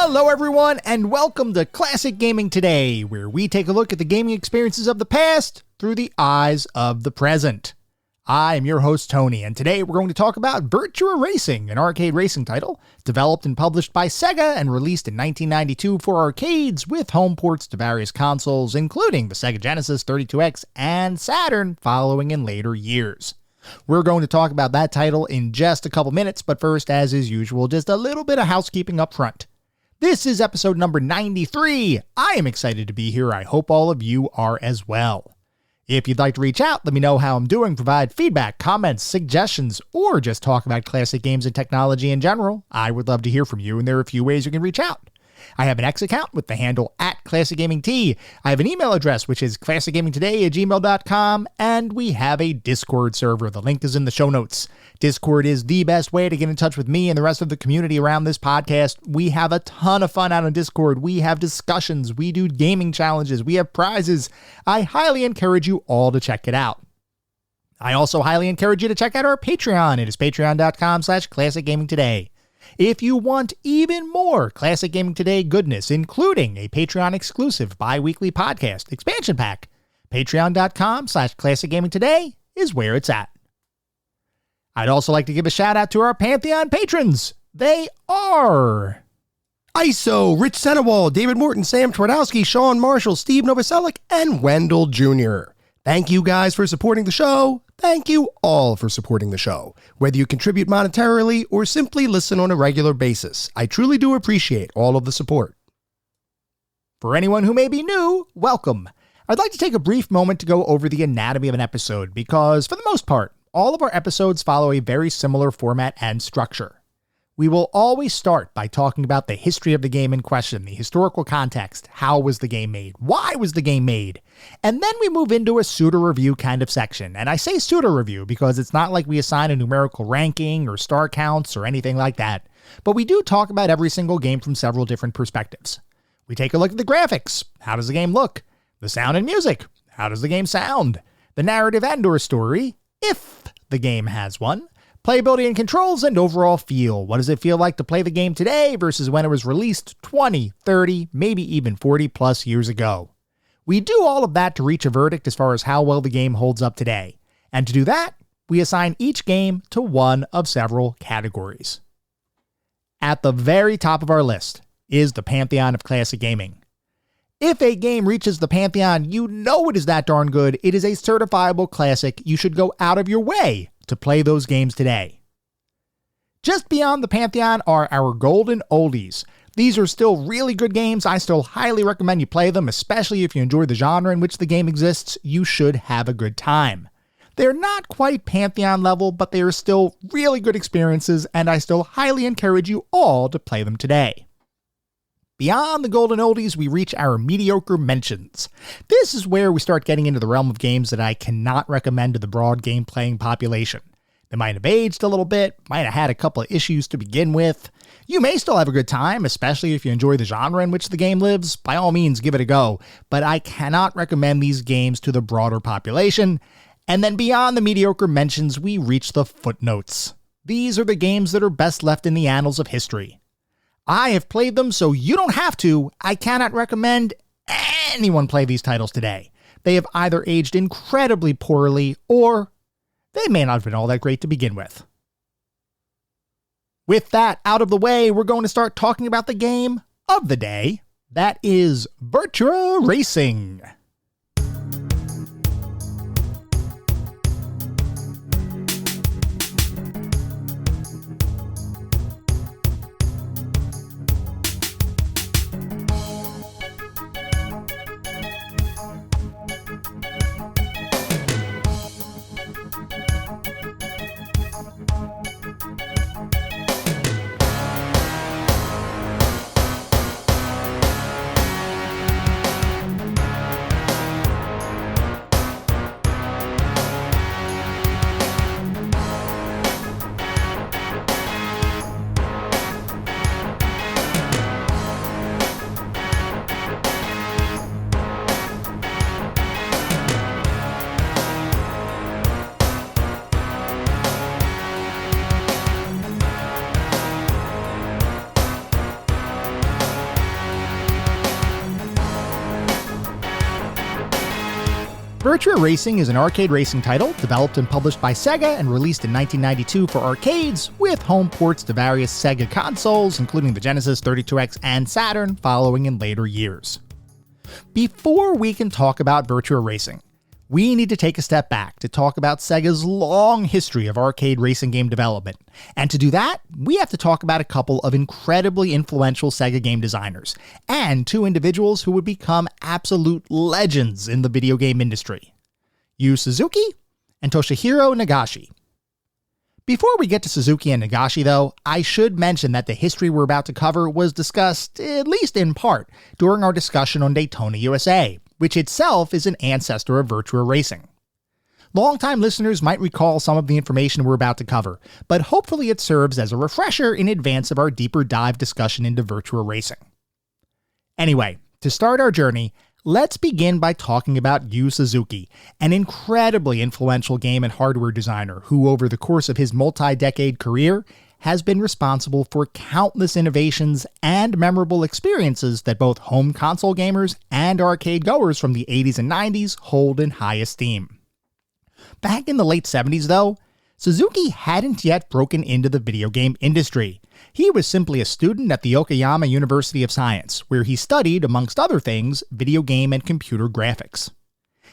Hello everyone, and welcome to Classic Gaming Today, where we take a look at the gaming experiences of the past through the eyes of the present. I am your host Tony, and today we're going to talk about Virtua Racing, an arcade racing title developed and published by Sega and released in 1992 for arcades with home ports to various consoles, including the Sega Genesis, 32X, and Saturn following in later years. We're going to talk about that title in just a couple minutes, but first, as is usual, just a little bit of housekeeping up front. This is episode number 93. I am excited to be here. I hope all of you are as well. If you'd like to reach out, let me know how I'm doing, provide feedback, comments, suggestions, or just talk about classic games and technology in general. I would love to hear from you, and there are a few ways you can reach out. I have an X account with the handle @ClassicGamingT. I have an email address, which is classicgamingtoday@gmail.com, and we have a Discord server. The link is in the show notes. Discord is the best way to get in touch with me and the rest of the community around this podcast. We have a ton of fun out on Discord. We have discussions. We do gaming challenges. We have prizes. I highly encourage you all to check it out. I also highly encourage you to check out our Patreon. It is patreon.com/classicgamingtoday. If you want even more Classic Gaming Today goodness, including a Patreon-exclusive bi-weekly podcast expansion pack, patreon.com/classicgamingtoday is where it's at. I'd also like to give a shout-out to our Pantheon patrons. They are ISO, Rich Senewal, David Morton, Sam Twardowski, Sean Marshall, Steve Novoselic, and Wendell Jr. Thank you guys for supporting the show. Thank you all for supporting the show, whether you contribute monetarily or simply listen on a regular basis. I truly do appreciate all of the support. For anyone who may be new, welcome. I'd like to take a brief moment to go over the anatomy of an episode because, for the most part, all of our episodes follow a very similar format and structure. We will always start by talking about the history of the game in question, the historical context, how was the game made, why was the game made, and then we move into a pseudo-review kind of section. And I say pseudo-review because it's not like we assign a numerical ranking or star counts or anything like that, but we do talk about every single game from several different perspectives. We take a look at the graphics. How does the game look? The sound and music. How does the game sound? The narrative and/or story, if the game has one. Playability and controls, and overall feel. What does it feel like to play the game today versus when it was released 20, 30, maybe even 40 plus years ago? We do all of that to reach a verdict as far as how well the game holds up today. And to do that, we assign each game to one of several categories. At the very top of our list is the Pantheon of Classic Gaming. If a game reaches the Pantheon, you know it is that darn good. It is a certifiable classic. You should go out of your way to play those games today. Just beyond the Pantheon are our golden oldies. These are still really good games. I still highly recommend you play them, especially if you enjoy the genre in which the game exists. You should have a good time. They're not quite Pantheon level, but they are still really good experiences, and I still highly encourage you all to play them today. Beyond the golden oldies, we reach our mediocre mentions. This is where we start getting into the realm of games that I cannot recommend to the broad game-playing population. They might have aged a little bit, might have had a couple of issues to begin with. You may still have a good time, especially if you enjoy the genre in which the game lives. By all means, give it a go. But I cannot recommend these games to the broader population. And then beyond the mediocre mentions, we reach the footnotes. These are the games that are best left in the annals of history. I have played them, so you don't have to. I cannot recommend anyone play these titles today. They have either aged incredibly poorly, or they may not have been all that great to begin with. With that out of the way, we're going to start talking about the game of the day. That is Virtua Racing. Virtua Racing is an arcade racing title developed and published by Sega and released in 1992 for arcades, with home ports to various Sega consoles, including the Genesis, 32X, and Saturn, following in later years. Before we can talk about Virtua Racing, we need to take a step back to talk about Sega's long history of arcade racing game development. And to do that, we have to talk about a couple of incredibly influential Sega game designers, and two individuals who would become absolute legends in the video game industry: Yu Suzuki and Toshihiro Nagashi. Before we get to Suzuki and Nagashi, though, I should mention that the history we're about to cover was discussed, at least in part, during our discussion on Daytona USA, which itself is an ancestor of Virtua Racing. Longtime listeners might recall some of the information we're about to cover, but hopefully it serves as a refresher in advance of our deeper dive discussion into Virtua Racing. Anyway, to start our journey, let's begin by talking about Yu Suzuki, an incredibly influential game and hardware designer who, over the course of his multi-decade career, has been responsible for countless innovations and memorable experiences that both home console gamers and arcade goers from the 80s and 90s hold in high esteem. Back in the late 70s, though, Suzuki hadn't yet broken into the video game industry. He was simply a student at the Okayama University of Science, where he studied, amongst other things, video game and computer graphics.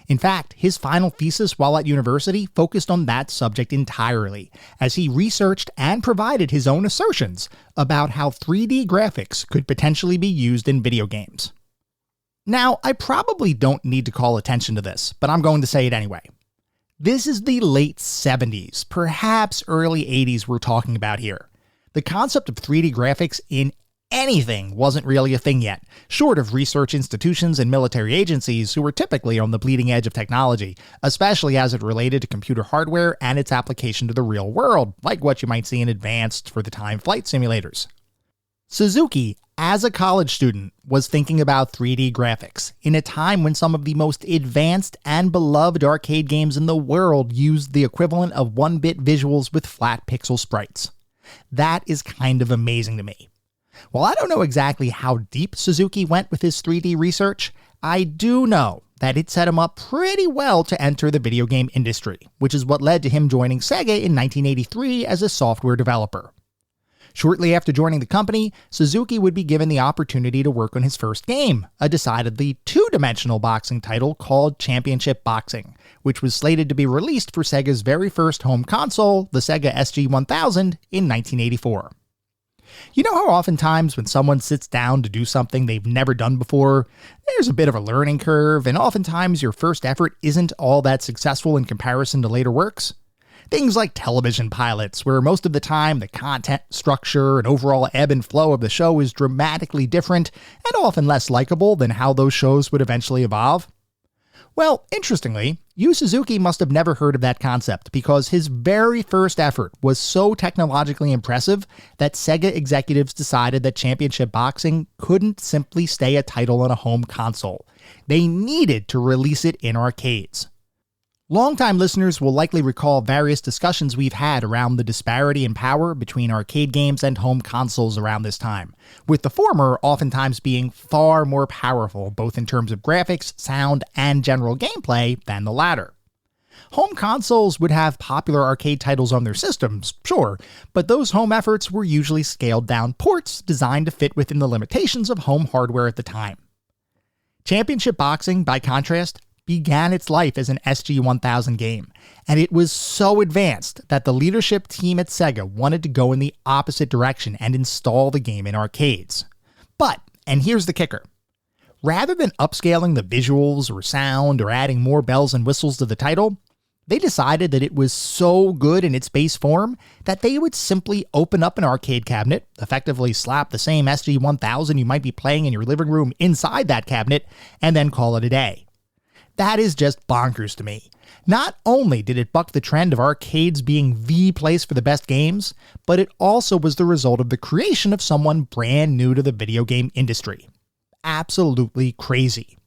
In fact, his final thesis while at university focused on that subject entirely, as he researched and provided his own assertions about how 3D graphics could potentially be used in video games. Now, I probably don't need to call attention to this, but I'm going to say it anyway. This is the late 70s, perhaps early 80s we're talking about here. The concept of 3D graphics in anything wasn't really a thing yet, short of research institutions and military agencies who were typically on the bleeding edge of technology, especially as it related to computer hardware and its application to the real world, like what you might see in advanced, for the time, flight simulators. Suzuki, as a college student, was thinking about 3D graphics in a time when some of the most advanced and beloved arcade games in the world used the equivalent of 1-bit visuals with flat pixel sprites. That is kind of amazing to me. While I don't know exactly how deep Suzuki went with his 3D research, I do know that it set him up pretty well to enter the video game industry, which is what led to him joining Sega in 1983 as a software developer. Shortly after joining the company, Suzuki would be given the opportunity to work on his first game, a decidedly two-dimensional boxing title called Championship Boxing, which was slated to be released for Sega's very first home console, the Sega SG-1000, in 1984. You know how oftentimes when someone sits down to do something they've never done before, there's a bit of a learning curve, and oftentimes your first effort isn't all that successful in comparison to later works? Things like television pilots, where most of the time the content, structure, and overall ebb and flow of the show is dramatically different and often less likable than how those shows would eventually evolve. Well, interestingly, Yu Suzuki must have never heard of that concept because his very first effort was so technologically impressive that Sega executives decided that Championship Boxing couldn't simply stay a title on a home console. They needed to release it in arcades. Longtime listeners will likely recall various discussions we've had around the disparity in power between arcade games and home consoles around this time, with the former oftentimes being far more powerful both in terms of graphics, sound, and general gameplay than the latter. Home consoles would have popular arcade titles on their systems, sure, but those home efforts were usually scaled-down ports designed to fit within the limitations of home hardware at the time. Championship Boxing, by contrast, began its life as an SG-1000 game, and it was so advanced that the leadership team at Sega wanted to go in the opposite direction and install the game in arcades. But, and here's the kicker, rather than upscaling the visuals or sound or adding more bells and whistles to the title, they decided that it was so good in its base form that they would simply open up an arcade cabinet, effectively slap the same SG-1000 you might be playing in your living room inside that cabinet, and then call it a day. That is just bonkers to me. Not only did it buck the trend of arcades being the place for the best games, but it also was the result of the creation of someone brand new to the video game industry. Absolutely crazy.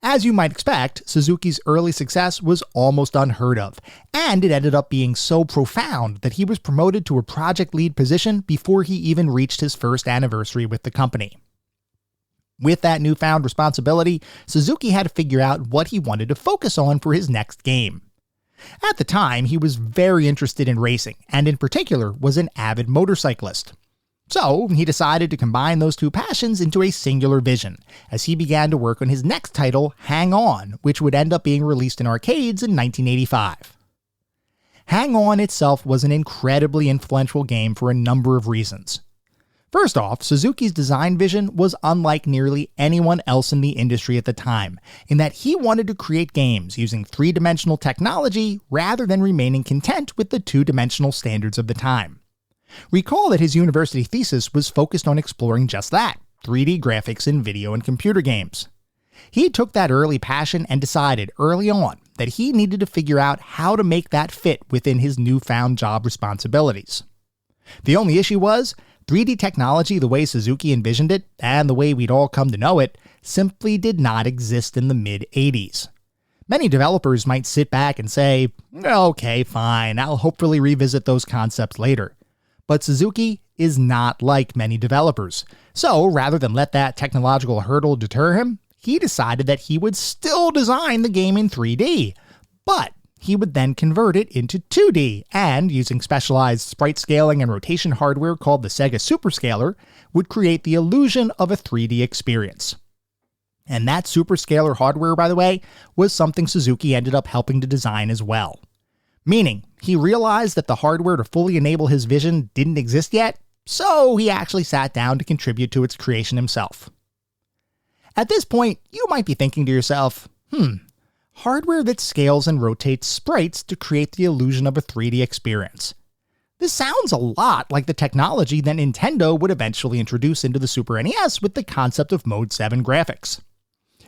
As you might expect, Suzuki's early success was almost unheard of, and it ended up being so profound that he was promoted to a project lead position before he even reached his first anniversary with the company. With that newfound responsibility, Suzuki had to figure out what he wanted to focus on for his next game. At the time, he was very interested in racing, and in particular was an avid motorcyclist. So he decided to combine those two passions into a singular vision, as he began to work on his next title, Hang On, which would end up being released in arcades in 1985. Hang On itself was an incredibly influential game for a number of reasons. First off, Suzuki's design vision was unlike nearly anyone else in the industry at the time, in that he wanted to create games using three-dimensional technology rather than remaining content with the two-dimensional standards of the time. Recall that his university thesis was focused on exploring just that, 3D graphics in video and computer games. He took that early passion and decided early on that he needed to figure out how to make that fit within his newfound job responsibilities. The only issue was, 3D technology the way Suzuki envisioned it, and the way we'd all come to know it, simply did not exist in the mid-80s. Many developers might sit back and say, okay, fine, I'll hopefully revisit those concepts later. But Suzuki is not like many developers, so rather than let that technological hurdle deter him, he decided that he would still design the game in 3D, but he would then convert it into 2D, and using specialized sprite scaling and rotation hardware called the Sega Superscaler, would create the illusion of a 3D experience. And that Superscaler hardware, by the way, was something Suzuki ended up helping to design as well. Meaning, he realized that the hardware to fully enable his vision didn't exist yet, so he actually sat down to contribute to its creation himself. At this point, you might be thinking to yourself, hardware that scales and rotates sprites to create the illusion of a 3D experience. This sounds a lot like the technology that Nintendo would eventually introduce into the Super NES with the concept of Mode 7 graphics.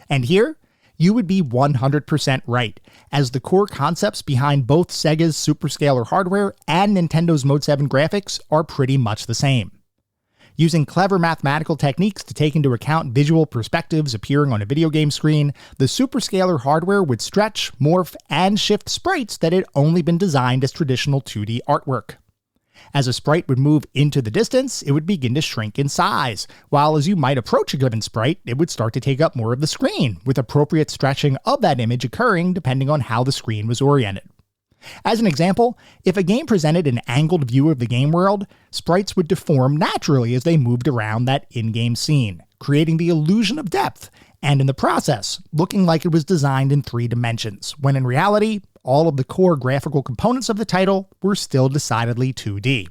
And here, you would be 100% right, as the core concepts behind both Sega's Superscaler hardware and Nintendo's Mode 7 graphics are pretty much the same. Using clever mathematical techniques to take into account visual perspectives appearing on a video game screen, the Superscaler hardware would stretch, morph, and shift sprites that had only been designed as traditional 2D artwork. As a sprite would move into the distance, it would begin to shrink in size, while as you might approach a given sprite, it would start to take up more of the screen, with appropriate stretching of that image occurring depending on how the screen was oriented. As an example, if a game presented an angled view of the game world, sprites would deform naturally as they moved around that in-game scene, creating the illusion of depth, and in the process, looking like it was designed in 3 dimensions, when in reality, all of the core graphical components of the title were still decidedly 2D.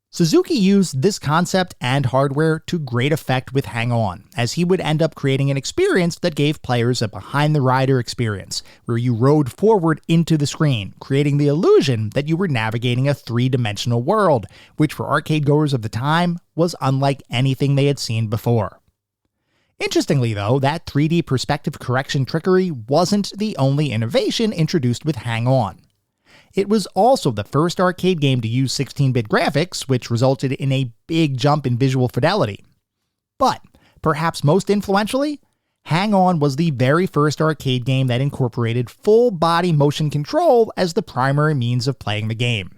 Suzuki used this concept and hardware to great effect with Hang On, as he would end up creating an experience that gave players a behind-the-rider experience, where you rode forward into the screen, creating the illusion that you were navigating a 3-dimensional world, which for arcade goers of the time was unlike anything they had seen before. Interestingly though, that 3D perspective correction trickery wasn't the only innovation introduced with Hang On. It was also the first arcade game to use 16-bit graphics, which resulted in a big jump in visual fidelity. But, perhaps most influentially, Hang On was the very first arcade game that incorporated full-body motion control as the primary means of playing the game.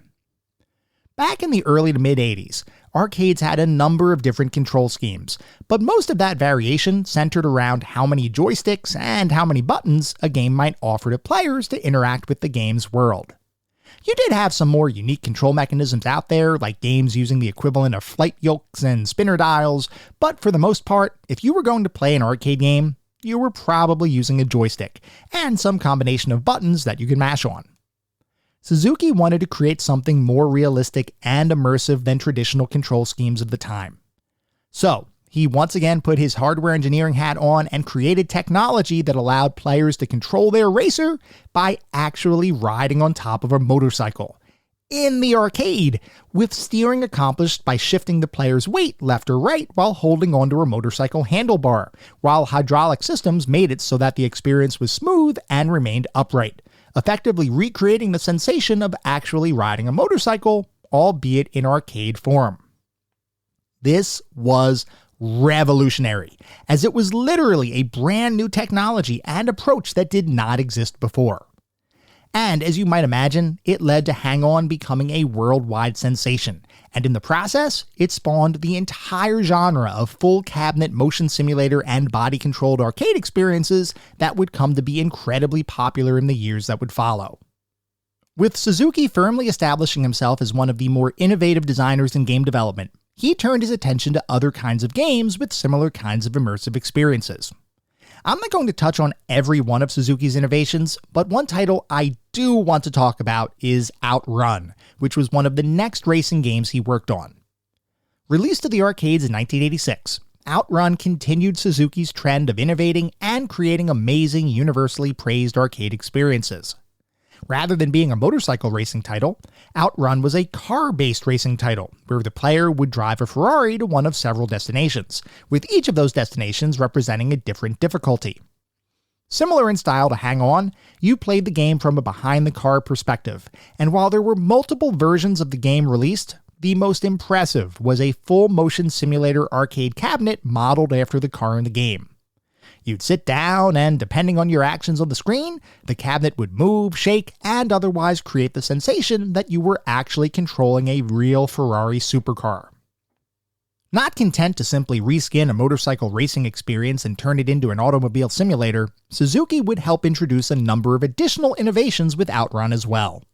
Back in the early to mid-80s, arcades had a number of different control schemes, but most of that variation centered around how many joysticks and how many buttons a game might offer to players to interact with the game's world. You did have some more unique control mechanisms out there, like games using the equivalent of flight yokes and spinner dials, but for the most part, if you were going to play an arcade game, you were probably using a joystick, and some combination of buttons that you could mash on. Suzuki wanted to create something more realistic and immersive than traditional control schemes of the time. So, he once again put his hardware engineering hat on and created technology that allowed players to control their racer by actually riding on top of a motorcycle. In the arcade, with steering accomplished by shifting the player's weight left or right while holding onto a motorcycle handlebar, while hydraulic systems made it so that the experience was smooth and remained upright, effectively recreating the sensation of actually riding a motorcycle, albeit in arcade form. This was revolutionary, as it was literally a brand new technology and approach that did not exist before. And as you might imagine, it led to Hang-On becoming a worldwide sensation, and in the process, it spawned the entire genre of full cabinet motion simulator and body-controlled arcade experiences that would come to be incredibly popular in the years that would follow. With Suzuki firmly establishing himself as one of the more innovative designers in game development, he turned his attention to other kinds of games with similar kinds of immersive experiences. I'm not going to touch on every one of Suzuki's innovations, but one title I do want to talk about is Outrun, which was one of the next racing games he worked on. Released to the arcades in 1986, Outrun continued Suzuki's trend of innovating and creating amazing, universally praised arcade experiences. Rather than being a motorcycle racing title, Outrun was a car-based racing title, where the player would drive a Ferrari to one of several destinations, with each of those destinations representing a different difficulty. Similar in style to Hang-On, you played the game from a behind-the-car perspective, and while there were multiple versions of the game released, the most impressive was a full-motion simulator arcade cabinet modeled after the car in the game. You'd sit down, and depending on your actions on the screen, the cabinet would move, shake, and otherwise create the sensation that you were actually controlling a real Ferrari supercar. Not content to simply reskin a motorcycle racing experience and turn it into an automobile simulator, Suzuki would help introduce a number of additional innovations with Outrun as well.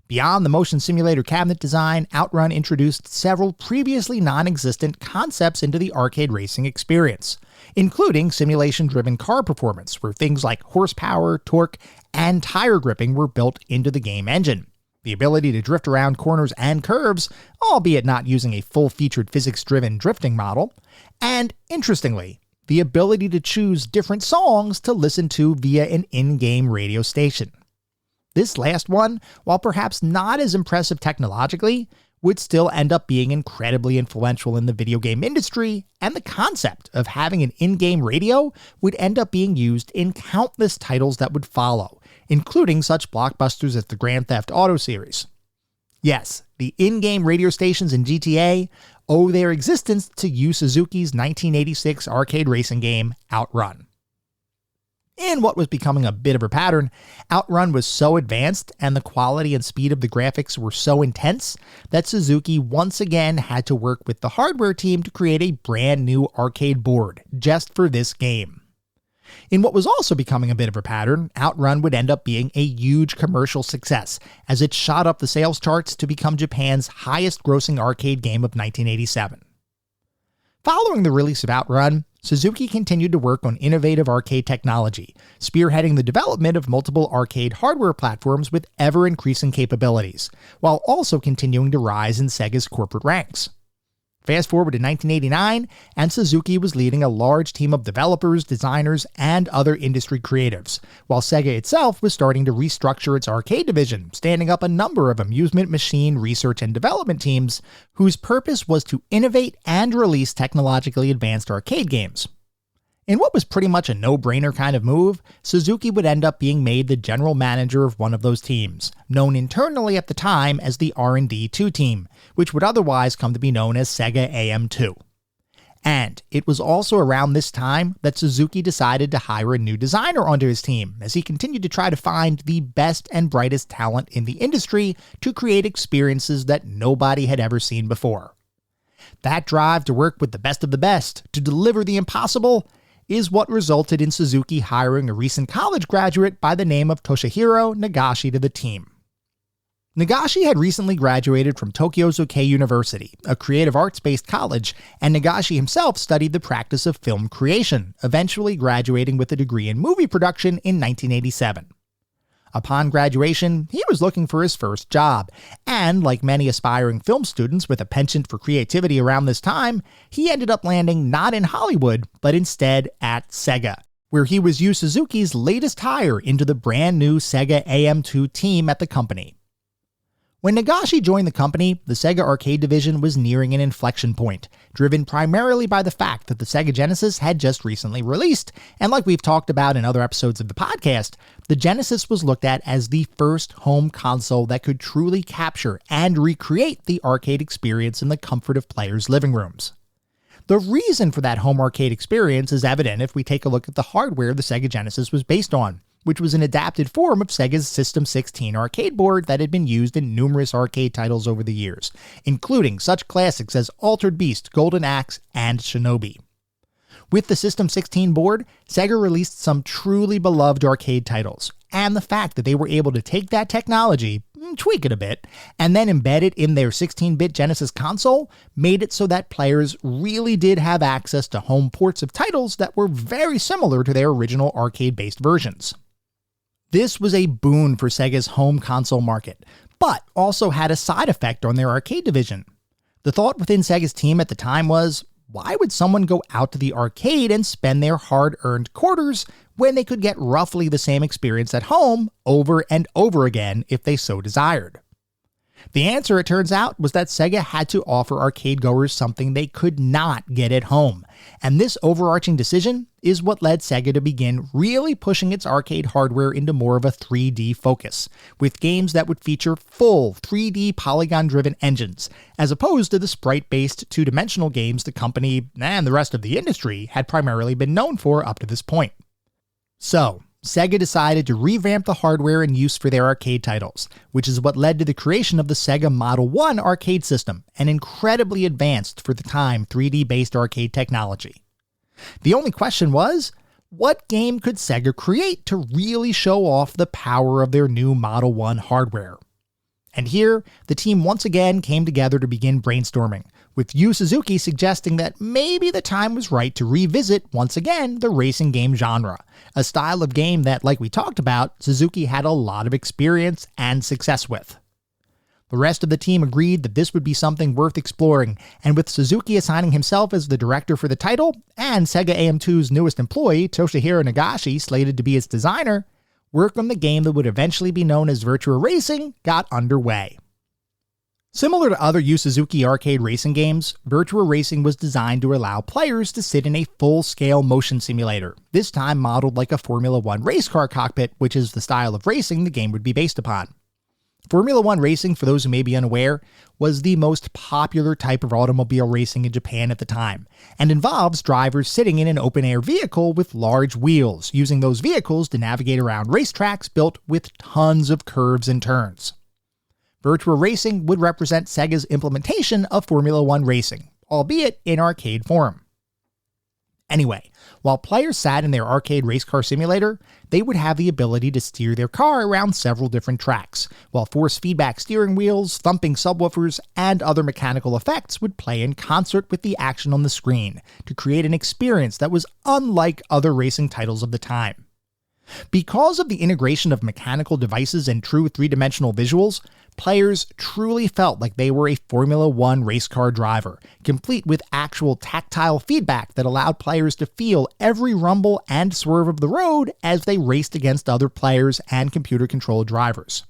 Beyond the motion simulator cabinet design, Outrun introduced several previously non-existent concepts into the arcade racing experience, including simulation-driven car performance, where things like horsepower, torque, and tire gripping were built into the game engine, the ability to drift around corners and curves, albeit not using a full-featured physics-driven drifting model, and, interestingly, the ability to choose different songs to listen to via an in-game radio station. This last one, while perhaps not as impressive technologically, would still end up being incredibly influential in the video game industry, and the concept of having an in-game radio would end up being used in countless titles that would follow, including such blockbusters as the Grand Theft Auto series. Yes, the in-game radio stations in GTA owe their existence to Yu Suzuki's 1986 arcade racing game, Outrun. In what was becoming a bit of a pattern, Outrun was so advanced and the quality and speed of the graphics were so intense that Suzuki once again had to work with the hardware team to create a brand new arcade board just for this game. In what was also becoming a bit of a pattern, Outrun would end up being a huge commercial success as it shot up the sales charts to become Japan's highest grossing arcade game of 1987. Following the release of Outrun, Suzuki continued to work on innovative arcade technology, spearheading the development of multiple arcade hardware platforms with ever-increasing capabilities, while also continuing to rise in Sega's corporate ranks. Fast forward to 1989, and Suzuki was leading a large team of developers, designers, and other industry creatives, while Sega itself was starting to restructure its arcade division, standing up a number of amusement machine research and development teams whose purpose was to innovate and release technologically advanced arcade games. In what was pretty much a no-brainer kind of move, Suzuki would end up being made the general manager of one of those teams, known internally at the time as the R&D 2 team, which would otherwise come to be known as Sega AM2. And it was also around this time that Suzuki decided to hire a new designer onto his team, as he continued to try to find the best and brightest talent in the industry to create experiences that nobody had ever seen before. That drive to work with the best of the best, to deliver the impossible, is what resulted in Suzuki hiring a recent college graduate by the name of Toshihiro Nagashi to the team. Nagashi had recently graduated from Tokyo's Okkei University, a creative arts-based college, and Nagashi himself studied the practice of film creation, eventually graduating with a degree in movie production in 1987. Upon graduation, he was looking for his first job, and like many aspiring film students with a penchant for creativity around this time, he ended up landing not in Hollywood, but instead at Sega, where he was Yu Suzuki's latest hire into the brand new Sega AM2 team at the company. When Nagashi joined the company, the Sega arcade division was nearing an inflection point, driven primarily by the fact that the Sega Genesis had just recently released, and like we've talked about in other episodes of the podcast, the Genesis was looked at as the first home console that could truly capture and recreate the arcade experience in the comfort of players' living rooms. The reason for that home arcade experience is evident if we take a look at the hardware the Sega Genesis was based on, which was an adapted form of Sega's System 16 arcade board that had been used in numerous arcade titles over the years, including such classics as Altered Beast, Golden Axe, and Shinobi. With the System 16 board, Sega released some truly beloved arcade titles, and the fact that they were able to take that technology, tweak it a bit, and then embed it in their 16-bit Genesis console made it so that players really did have access to home ports of titles that were very similar to their original arcade-based versions. This was a boon for Sega's home console market, but also had a side effect on their arcade division. The thought within Sega's team at the time was, why would someone go out to the arcade and spend their hard-earned quarters when they could get roughly the same experience at home over and over again if they so desired? The answer, it turns out, was that Sega had to offer arcade goers something they could not get at home, and this overarching decision is what led Sega to begin really pushing its arcade hardware into more of a 3D focus, with games that would feature full 3D polygon-driven engines, as opposed to the sprite-based two-dimensional games the company and the rest of the industry had primarily been known for up to this point. So, Sega decided to revamp the hardware in use for their arcade titles, which is what led to the creation of the Sega Model 1 arcade system, an incredibly advanced for the time 3D-based arcade technology. The only question was, what game could Sega create to really show off the power of their new Model 1 hardware? And here, the team once again came together to begin brainstorming, with Yu Suzuki suggesting that maybe the time was right to revisit, once again, the racing game genre, a style of game that, like we talked about, Suzuki had a lot of experience and success with. The rest of the team agreed that this would be something worth exploring, and with Suzuki assigning himself as the director for the title, and Sega AM2's newest employee, Toshihiro Nagashi, slated to be its designer, work on the game that would eventually be known as Virtua Racing got underway. Similar to other Yu Suzuki arcade racing games, Virtua Racing was designed to allow players to sit in a full-scale motion simulator, this time modeled like a Formula 1 race car cockpit, which is the style of racing the game would be based upon. Formula 1 racing, for those who may be unaware, was the most popular type of automobile racing in Japan at the time, and involves drivers sitting in an open-air vehicle with large wheels, using those vehicles to navigate around racetracks built with tons of curves and turns. Virtua Racing would represent Sega's implementation of Formula 1 racing, albeit in arcade form. Anyway, while players sat in their arcade race car simulator, they would have the ability to steer their car around several different tracks, while force feedback steering wheels, thumping subwoofers, and other mechanical effects would play in concert with the action on the screen to create an experience that was unlike other racing titles of the time. Because of the integration of mechanical devices and true three-dimensional visuals, players truly felt like they were a Formula 1 race car driver, complete with actual tactile feedback that allowed players to feel every rumble and swerve of the road as they raced against other players and computer-controlled drivers.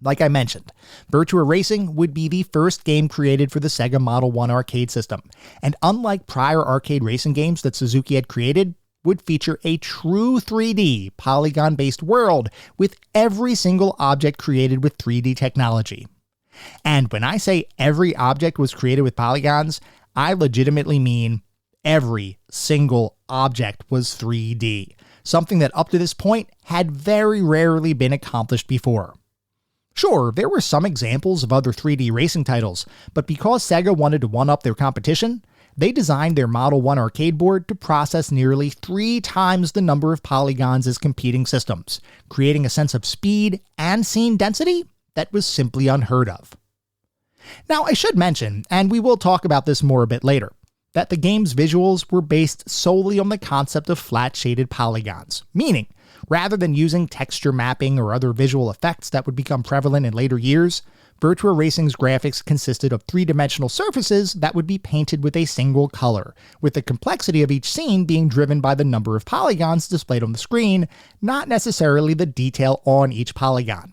Like I mentioned, Virtua Racing would be the first game created for the Sega Model 1 arcade system, and unlike prior arcade racing games that Suzuki had created, would feature a true 3D, polygon-based world with every single object created with 3D technology. And when I say every object was created with polygons, I legitimately mean every single object was 3D, something that up to this point had very rarely been accomplished before. Sure, there were some examples of other 3D racing titles, but because Sega wanted to one-up their competition, they designed their Model 1 arcade board to process nearly 3 times the number of polygons as competing systems, creating a sense of speed and scene density that was simply unheard of. Now, I should mention, and we will talk about this more a bit later, that the game's visuals were based solely on the concept of flat-shaded polygons, meaning, rather than using texture mapping or other visual effects that would become prevalent in later years, Virtua Racing's graphics consisted of three-dimensional surfaces that would be painted with a single color, with the complexity of each scene being driven by the number of polygons displayed on the screen, not necessarily the detail on each polygon.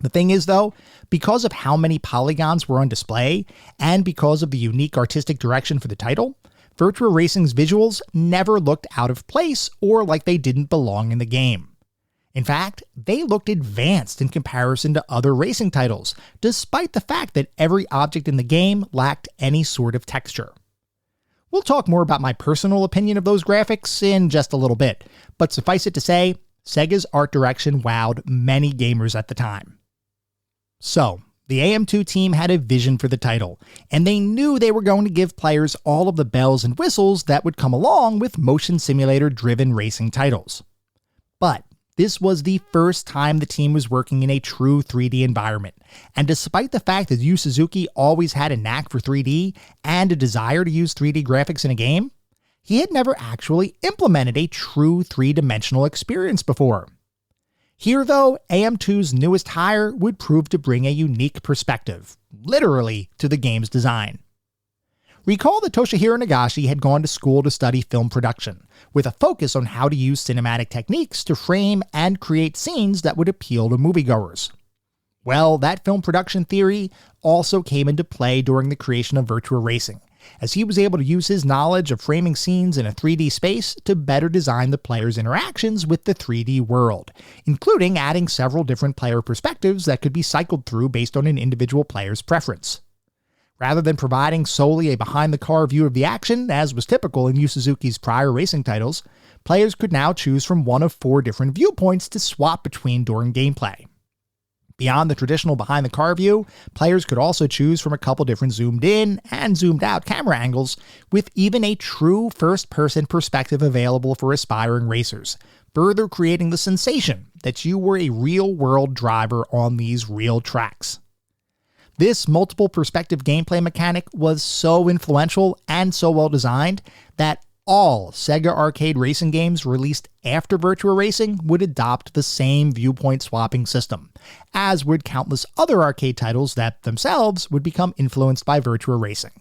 The thing is, though, because of how many polygons were on display, and because of the unique artistic direction for the title, Virtua Racing's visuals never looked out of place or like they didn't belong in the game. In fact, they looked advanced in comparison to other racing titles, despite the fact that every object in the game lacked any sort of texture. We'll talk more about my personal opinion of those graphics in just a little bit, but suffice it to say, Sega's art direction wowed many gamers at the time. So, the AM2 team had a vision for the title, and they knew they were going to give players all of the bells and whistles that would come along with motion simulator-driven racing titles. But this was the first time the team was working in a true 3D environment, and despite the fact that Yu Suzuki always had a knack for 3D and a desire to use 3D graphics in a game, he had never actually implemented a true three-dimensional experience before. Here, though, AM2's newest hire would prove to bring a unique perspective, literally, to the game's design. Recall that Toshihiro Nagashi had gone to school to study film production, with a focus on how to use cinematic techniques to frame and create scenes that would appeal to moviegoers. Well, that film production theory also came into play during the creation of Virtua Racing, as he was able to use his knowledge of framing scenes in a 3D space to better design the player's interactions with the 3D world, including adding several different player perspectives that could be cycled through based on an individual player's preference. Rather than providing solely a behind-the-car view of the action, as was typical in Yu Suzuki's prior racing titles, players could now choose from one of 4 different viewpoints to swap between during gameplay. Beyond the traditional behind-the-car view, players could also choose from a couple different zoomed-in and zoomed-out camera angles, with even a true first-person perspective available for aspiring racers, further creating the sensation that you were a real-world driver on these real tracks. This multiple perspective gameplay mechanic was so influential and so well designed that all Sega arcade racing games released after Virtua Racing would adopt the same viewpoint swapping system, as would countless other arcade titles that themselves would become influenced by Virtua Racing.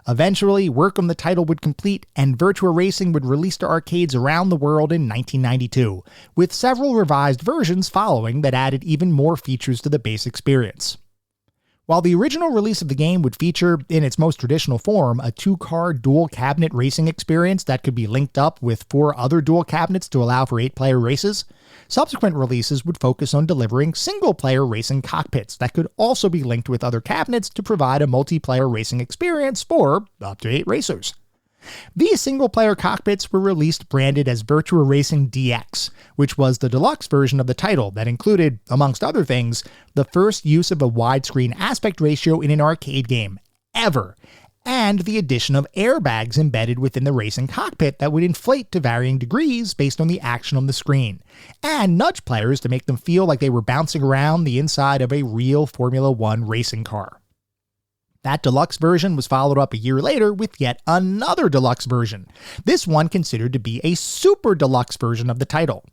Eventually, work on the title would complete and Virtua Racing would release to arcades around the world in 1992, with several revised versions following that added even more features to the base experience. While the original release of the game would feature, in its most traditional form, a 2-car dual cabinet racing experience that could be linked up with 4 other dual cabinets to allow for 8-player races, subsequent releases would focus on delivering single-player racing cockpits that could also be linked with other cabinets to provide a multiplayer racing experience for up to 8 racers. These single-player cockpits were released branded as Virtua Racing DX, which was the deluxe version of the title that included, amongst other things, the first use of a widescreen aspect ratio in an arcade game, ever, and the addition of airbags embedded within the racing cockpit that would inflate to varying degrees based on the action on the screen, and nudge players to make them feel like they were bouncing around the inside of a real Formula One racing car. That deluxe version was followed up a year later with yet another deluxe version, this one considered to be a super deluxe version of the title.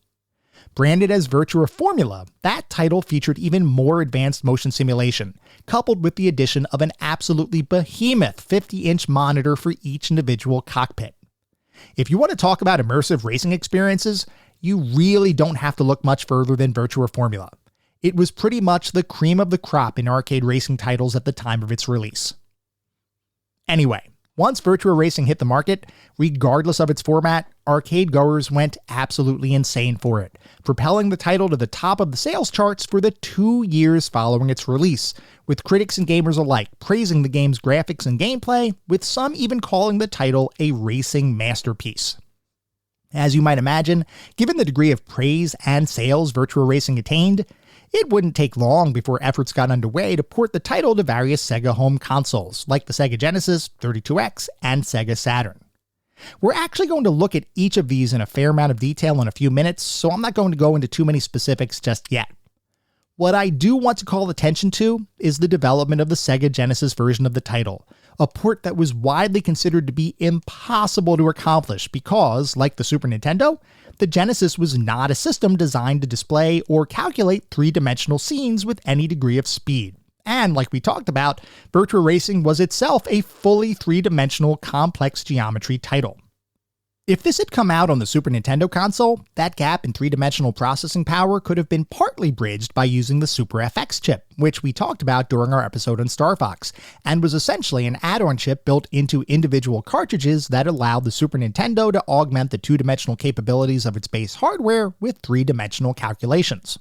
Branded as Virtua Formula, that title featured even more advanced motion simulation, coupled with the addition of an absolutely behemoth 50-inch monitor for each individual cockpit. If you want to talk about immersive racing experiences, you really don't have to look much further than Virtua Formula. It was pretty much the cream of the crop in arcade racing titles at the time of its release. Anyway, once Virtua Racing hit the market, regardless of its format, arcade goers went absolutely insane for it, propelling the title to the top of the sales charts for the 2 years following its release, with critics and gamers alike praising the game's graphics and gameplay, with some even calling the title a racing masterpiece. As you might imagine, given the degree of praise and sales Virtua Racing attained, it wouldn't take long before efforts got underway to port the title to various Sega home consoles, like the Sega Genesis, 32X, and Sega Saturn. We're actually going to look at each of these in a fair amount of detail in a few minutes, so I'm not going to go into too many specifics just yet. What I do want to call attention to is the development of the Sega Genesis version of the title, a port that was widely considered to be impossible to accomplish because, like the Super Nintendo, the Genesis was not a system designed to display or calculate 3-dimensional scenes with any degree of speed. And like we talked about, Virtua Racing was itself a fully 3-dimensional complex geometry title. If this had come out on the Super Nintendo console, that gap in 3-dimensional processing power could have been partly bridged by using the Super FX chip, which we talked about during our episode on Star Fox, and was essentially an add-on chip built into individual cartridges that allowed the Super Nintendo to augment the 2-dimensional capabilities of its base hardware with 3-dimensional calculations.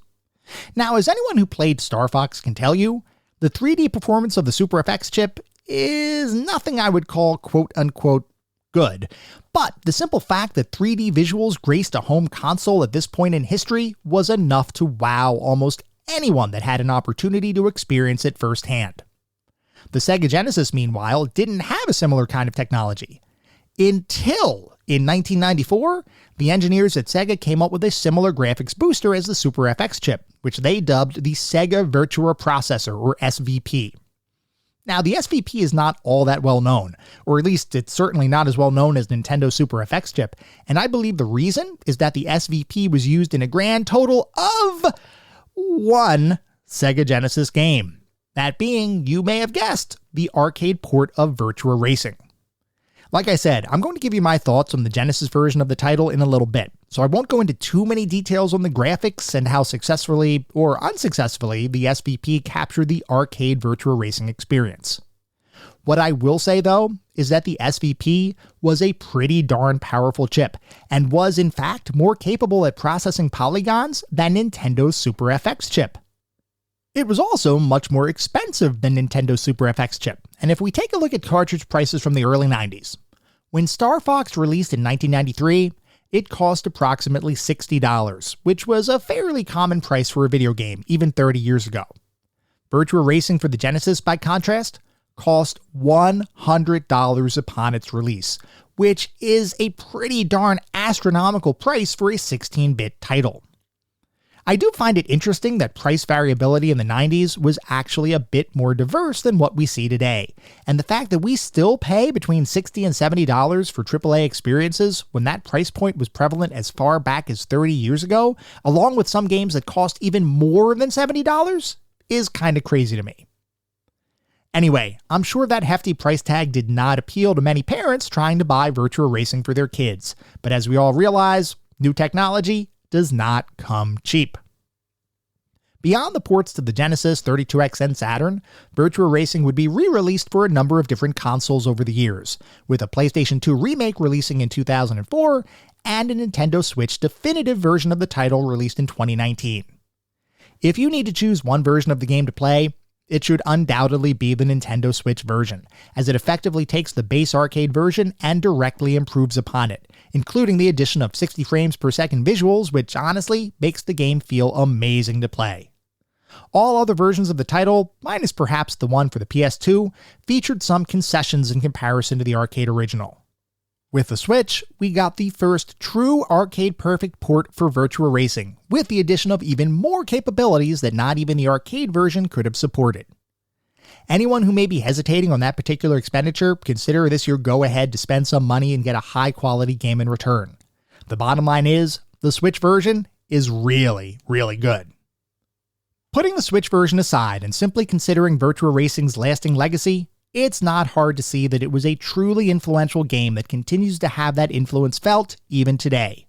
Now, as anyone who played Star Fox can tell you, the 3D performance of the Super FX chip is nothing I would call quote-unquote good. But the simple fact that 3D visuals graced a home console at this point in history was enough to wow almost anyone that had an opportunity to experience it firsthand. The Sega Genesis, meanwhile, didn't have a similar kind of technology. Until in 1994, the engineers at Sega came up with a similar graphics booster as the Super FX chip, which they dubbed the Sega Virtua Processor, or SVP. Now, the SVP is not all that well known, or at least it's certainly not as well known as Nintendo's Super FX chip, and I believe the reason is that the SVP was used in a grand total of one Sega Genesis game. That being, you may have guessed, the arcade port of Virtua Racing. Like I said, I'm going to give you my thoughts on the Genesis version of the title in a little bit, so I won't go into too many details on the graphics and how successfully or unsuccessfully the SVP captured the arcade Virtua Racing experience. What I will say, though, is that the SVP was a pretty darn powerful chip, and was in fact more capable at processing polygons than Nintendo's Super FX chip. It was also much more expensive than Nintendo's Super FX chip, and if we take a look at cartridge prices from the early 90s, when Star Fox released in 1993, it cost approximately $60, which was a fairly common price for a video game, even 30 years ago. Virtua Racing for the Genesis, by contrast, cost $100 upon its release, which is a pretty darn astronomical price for a 16-bit title. I do find it interesting that price variability in the 90s was actually a bit more diverse than what we see today, and the fact that we still pay between $60 and $70 for AAA experiences when that price point was prevalent as far back as 30 years ago, along with some games that cost even more than $70, is kind of crazy to me. Anyway, I'm sure that hefty price tag did not appeal to many parents trying to buy Virtua Racing for their kids, but as we all realize, new technology does not come cheap. Beyond the ports to the Genesis, 32X, and Saturn, Virtua Racing would be re-released for a number of different consoles over the years, with a PlayStation 2 remake releasing in 2004 and a Nintendo Switch definitive version of the title released in 2019. If you need to choose one version of the game to play, it should undoubtedly be the Nintendo Switch version, as it effectively takes the base arcade version and directly improves upon it, including the addition of 60 frames per second visuals, which honestly makes the game feel amazing to play. All other versions of the title, minus perhaps the one for the PS2, featured some concessions in comparison to the arcade original. With the Switch, we got the first true arcade-perfect port for Virtua Racing, with the addition of even more capabilities that not even the arcade version could have supported. Anyone who may be hesitating on that particular expenditure, consider this your go-ahead to spend some money and get a high-quality game in return. The bottom line is, the Switch version is really, really good. Putting the Switch version aside and simply considering Virtua Racing's lasting legacy, it's not hard to see that it was a truly influential game that continues to have that influence felt even today.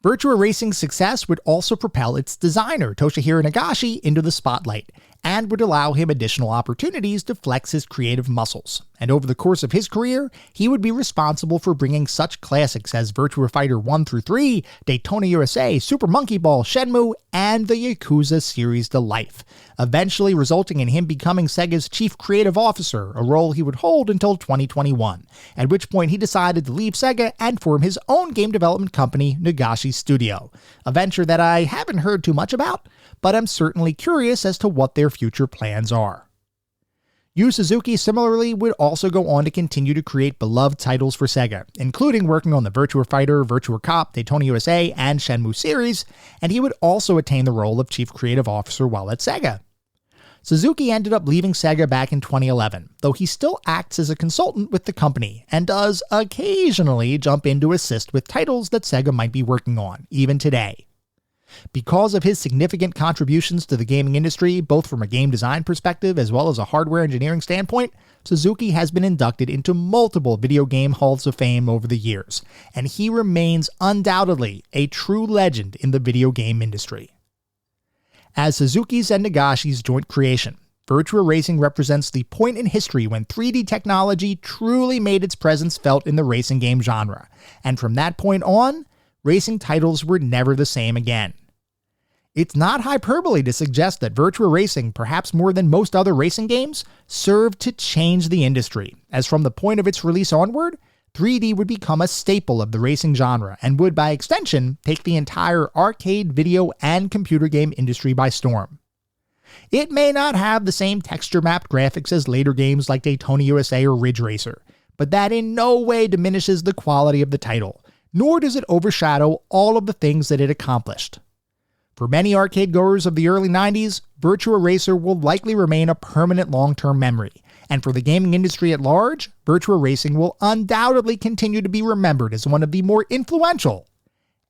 Virtua Racing's success would also propel its designer, Toshihiro Nagashi, into the spotlight, and would allow him additional opportunities to flex his creative muscles. And over the course of his career, he would be responsible for bringing such classics as Virtua Fighter 1 through 3, Daytona USA, Super Monkey Ball, Shenmue, and the Yakuza series to life, eventually resulting in him becoming Sega's chief creative officer, a role he would hold until 2021, at which point he decided to leave Sega and form his own game development company, Nagashi Studio, a venture that I haven't heard too much about, but I'm certainly curious as to what their future plans are. Yu Suzuki similarly would also go on to continue to create beloved titles for Sega, including working on the Virtua Fighter, Virtua Cop, Daytona USA, and Shenmue series, and he would also attain the role of Chief Creative Officer while at Sega. Suzuki ended up leaving Sega back in 2011, though he still acts as a consultant with the company, and does occasionally jump in to assist with titles that Sega might be working on, even today. Because of his significant contributions to the gaming industry, both from a game design perspective as well as a hardware engineering standpoint, Suzuki has been inducted into multiple video game halls of fame over the years, and he remains undoubtedly a true legend in the video game industry. As Suzuki's and Nagashi's joint creation, Virtua Racing represents the point in history when 3D technology truly made its presence felt in the racing game genre, and from that point on, racing titles were never the same again. It's not hyperbole to suggest that Virtua Racing, perhaps more than most other racing games, served to change the industry, as from the point of its release onward, 3D would become a staple of the racing genre and would, by extension, take the entire arcade, video, and computer game industry by storm. It may not have the same texture-mapped graphics as later games like Daytona USA or Ridge Racer, but that in no way diminishes the quality of the title, nor does it overshadow all of the things that it accomplished. For many arcade goers of the early 90s, Virtua Racer will likely remain a permanent long-term memory, and for the gaming industry at large, Virtua Racing will undoubtedly continue to be remembered as one of the more influential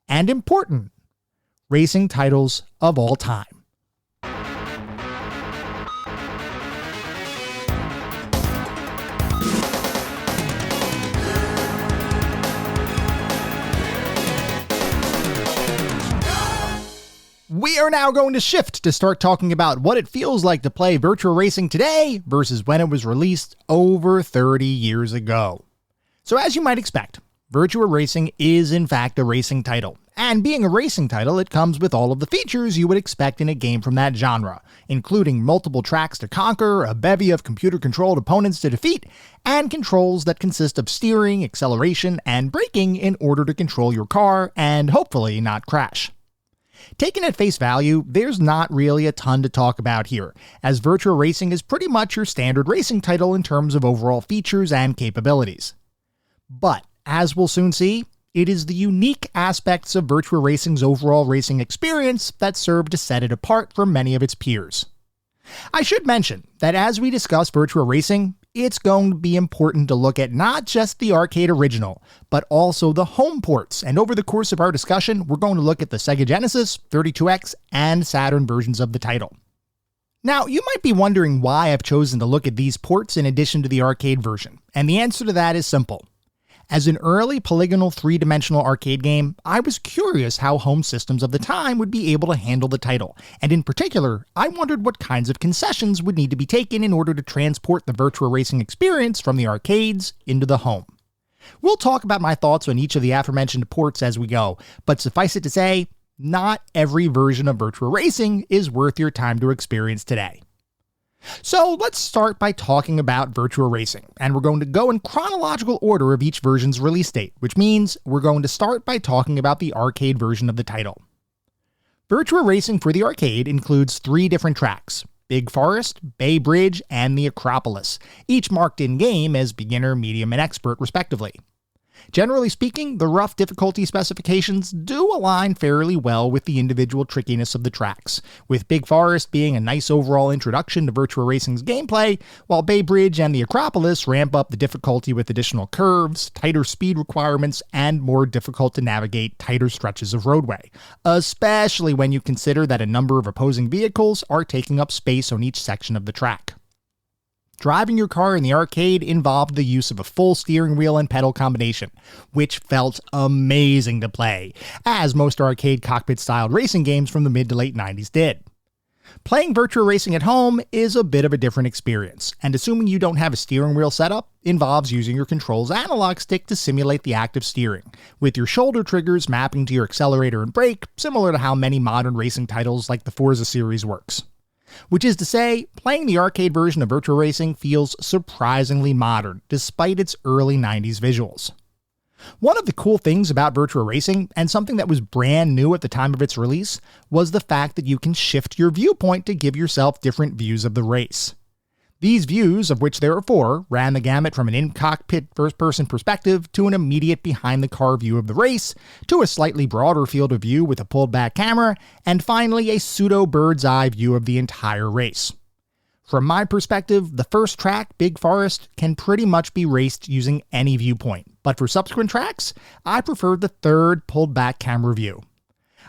and important racing titles of all time. We are now going to shift to start talking about what it feels like to play Virtua Racing today versus when it was released over 30 years ago. So as you might expect, Virtua Racing is in fact a racing title. And being a racing title, it comes with all of the features you would expect in a game from that genre, including multiple tracks to conquer, a bevy of computer-controlled opponents to defeat, and controls that consist of steering, acceleration, and braking in order to control your car and hopefully not crash. Taken at face value, there's not really a ton to talk about here, as Virtua Racing is pretty much your standard racing title in terms of overall features and capabilities. But, as we'll soon see, it is the unique aspects of Virtua Racing's overall racing experience that serve to set it apart from many of its peers. I should mention that as we discuss Virtua Racing, it's going to be important to look at not just the arcade original, but also the home ports, and over the course of our discussion, we're going to look at the Sega Genesis, 32X, and Saturn versions of the title. Now, you might be wondering why I've chosen to look at these ports in addition to the arcade version, and the answer to that is simple. As an early polygonal three-dimensional arcade game, I was curious how home systems of the time would be able to handle the title, and in particular, I wondered what kinds of concessions would need to be taken in order to transport the Virtua Racing experience from the arcades into the home. We'll talk about my thoughts on each of the aforementioned ports as we go, but suffice it to say, not every version of Virtua Racing is worth your time to experience today. So let's start by talking about Virtua Racing, and we're going to go in chronological order of each version's release date, which means we're going to start by talking about the arcade version of the title. Virtua Racing for the arcade includes 3 different tracks: Big Forest, Bay Bridge, and the Acropolis, each marked in-game as beginner, medium, and expert respectively. Generally speaking, the rough difficulty specifications do align fairly well with the individual trickiness of the tracks, with Big Forest being a nice overall introduction to Virtua Racing's gameplay, while Bay Bridge and the Acropolis ramp up the difficulty with additional curves, tighter speed requirements, and more difficult to navigate tighter stretches of roadway, especially when you consider that a number of opposing vehicles are taking up space on each section of the track. Driving your car in the arcade involved the use of a full steering wheel and pedal combination, which felt amazing to play, as most arcade cockpit-styled racing games from the mid to late 90s did. Playing Virtua Racing at home is a bit of a different experience, and assuming you don't have a steering wheel setup, involves using your control's analog stick to simulate the act of steering, with your shoulder triggers mapping to your accelerator and brake, similar to how many modern racing titles like the Forza series works. Which is to say, playing the arcade version of Virtua Racing feels surprisingly modern, despite its early 90s visuals. One of the cool things about Virtua Racing, and something that was brand new at the time of its release, was the fact that you can shift your viewpoint to give yourself different views of the race. These views, of which there are 4, ran the gamut from an in-cockpit first-person perspective to an immediate behind-the-car view of the race, to a slightly broader field of view with a pulled-back camera, and finally a pseudo-bird's-eye view of the entire race. From my perspective, the first track, Big Forest, can pretty much be raced using any viewpoint, but for subsequent tracks, I prefer the third pulled-back camera view.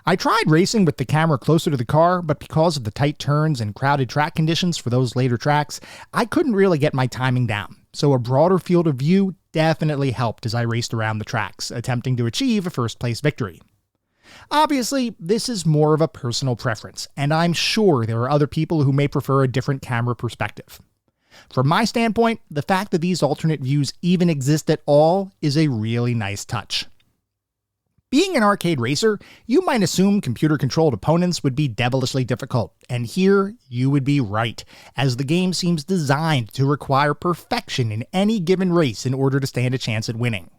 I tried racing with the camera closer to the car, but because of the tight turns and crowded track conditions for those later tracks, I couldn't really get my timing down, so a broader field of view definitely helped as I raced around the tracks, attempting to achieve a first-place victory. Obviously, this is more of a personal preference, and I'm sure there are other people who may prefer a different camera perspective. From my standpoint, the fact that these alternate views even exist at all is a really nice touch. Being an arcade racer, you might assume computer-controlled opponents would be devilishly difficult, and here you would be right, as the game seems designed to require perfection in any given race in order to stand a chance at winning.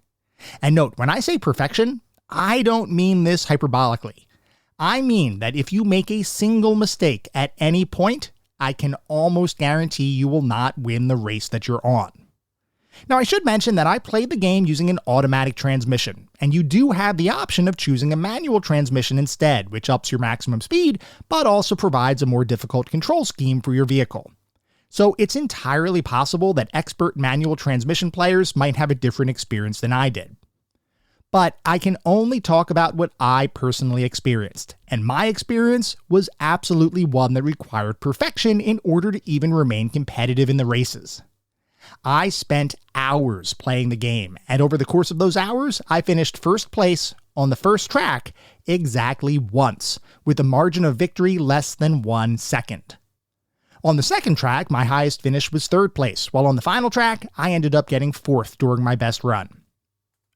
And note, when I say perfection, I don't mean this hyperbolically. I mean that if you make a single mistake at any point, I can almost guarantee you will not win the race that you're on. Now, I should mention that I played the game using an automatic transmission, and you do have the option of choosing a manual transmission instead, which ups your maximum speed, but also provides a more difficult control scheme for your vehicle. So it's entirely possible that expert manual transmission players might have a different experience than I did. But I can only talk about what I personally experienced, and my experience was absolutely one that required perfection in order to even remain competitive in the races. I spent hours playing the game, and over the course of those hours, I finished first place on the first track exactly once, with a margin of victory less than 1 second. On the second track, my highest finish was third place, while on the final track, I ended up getting fourth during my best run.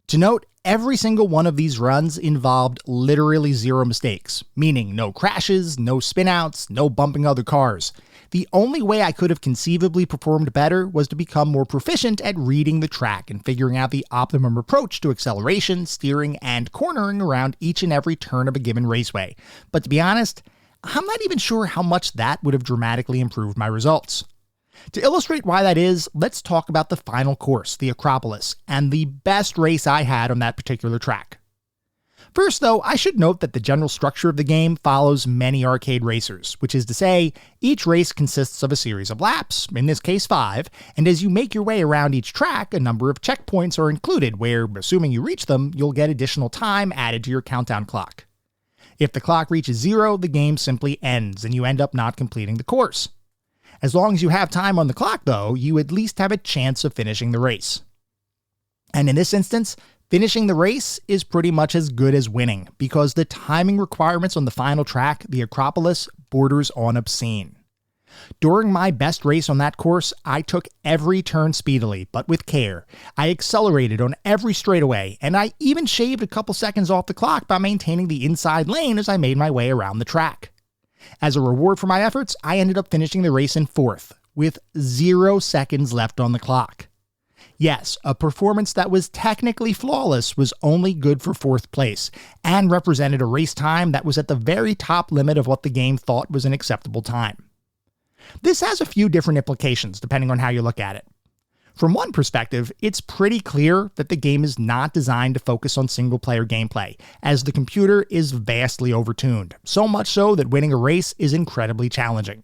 To note, every single one of these runs involved literally zero mistakes, meaning no crashes, no spinouts, no bumping other cars. The only way I could have conceivably performed better was to become more proficient at reading the track and figuring out the optimum approach to acceleration, steering, and cornering around each and every turn of a given raceway. But to be honest, I'm not even sure how much that would have dramatically improved my results. To illustrate why that is, let's talk about the final course, the Acropolis, and the best race I had on that particular track. First, though, I should note that the general structure of the game follows many arcade racers, which is to say, each race consists of a series of laps, in this case 5, and as you make your way around each track, a number of checkpoints are included where, assuming you reach them, you'll get additional time added to your countdown clock. If the clock reaches 0, the game simply ends, and you end up not completing the course. As long as you have time on the clock, though, you at least have a chance of finishing the race. And in this instance, finishing the race is pretty much as good as winning, because the timing requirements on the final track, the Acropolis, borders on obscene. During my best race on that course, I took every turn speedily, but with care. I accelerated on every straightaway, and I even shaved a couple seconds off the clock by maintaining the inside lane as I made my way around the track. As a reward for my efforts, I ended up finishing the race in fourth, with 0 seconds left on the clock. Yes, a performance that was technically flawless was only good for fourth place, and represented a race time that was at the very top limit of what the game thought was an acceptable time. This has a few different implications depending on how you look at it. From one perspective, it's pretty clear that the game is not designed to focus on single-player gameplay, as the computer is vastly overtuned, so much so that winning a race is incredibly challenging.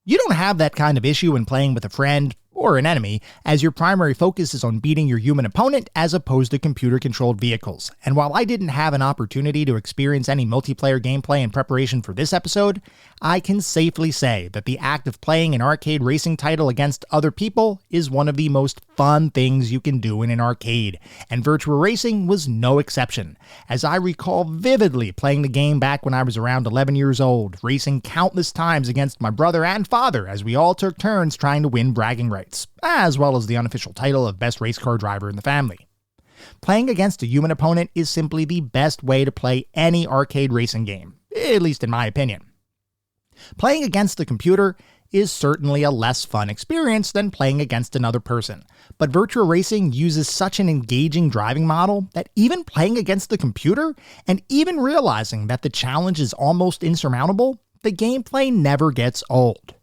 You don't have that kind of issue when playing with a friend, or an enemy, as your primary focus is on beating your human opponent as opposed to computer-controlled vehicles. And while I didn't have an opportunity to experience any multiplayer gameplay in preparation for this episode, I can safely say that the act of playing an arcade racing title against other people is one of the most fun things you can do in an arcade, and Virtua Racing was no exception, as I recall vividly playing the game back when I was around 11 years old, racing countless times against my brother and father as we all took turns trying to win bragging rights, as well as the unofficial title of best race car driver in the family. Playing against a human opponent is simply the best way to play any arcade racing game, at least in my opinion. Playing against the computer is certainly a less fun experience than playing against another person, but Virtua Racing uses such an engaging driving model that even playing against the computer, and even realizing that the challenge is almost insurmountable, the gameplay never gets old.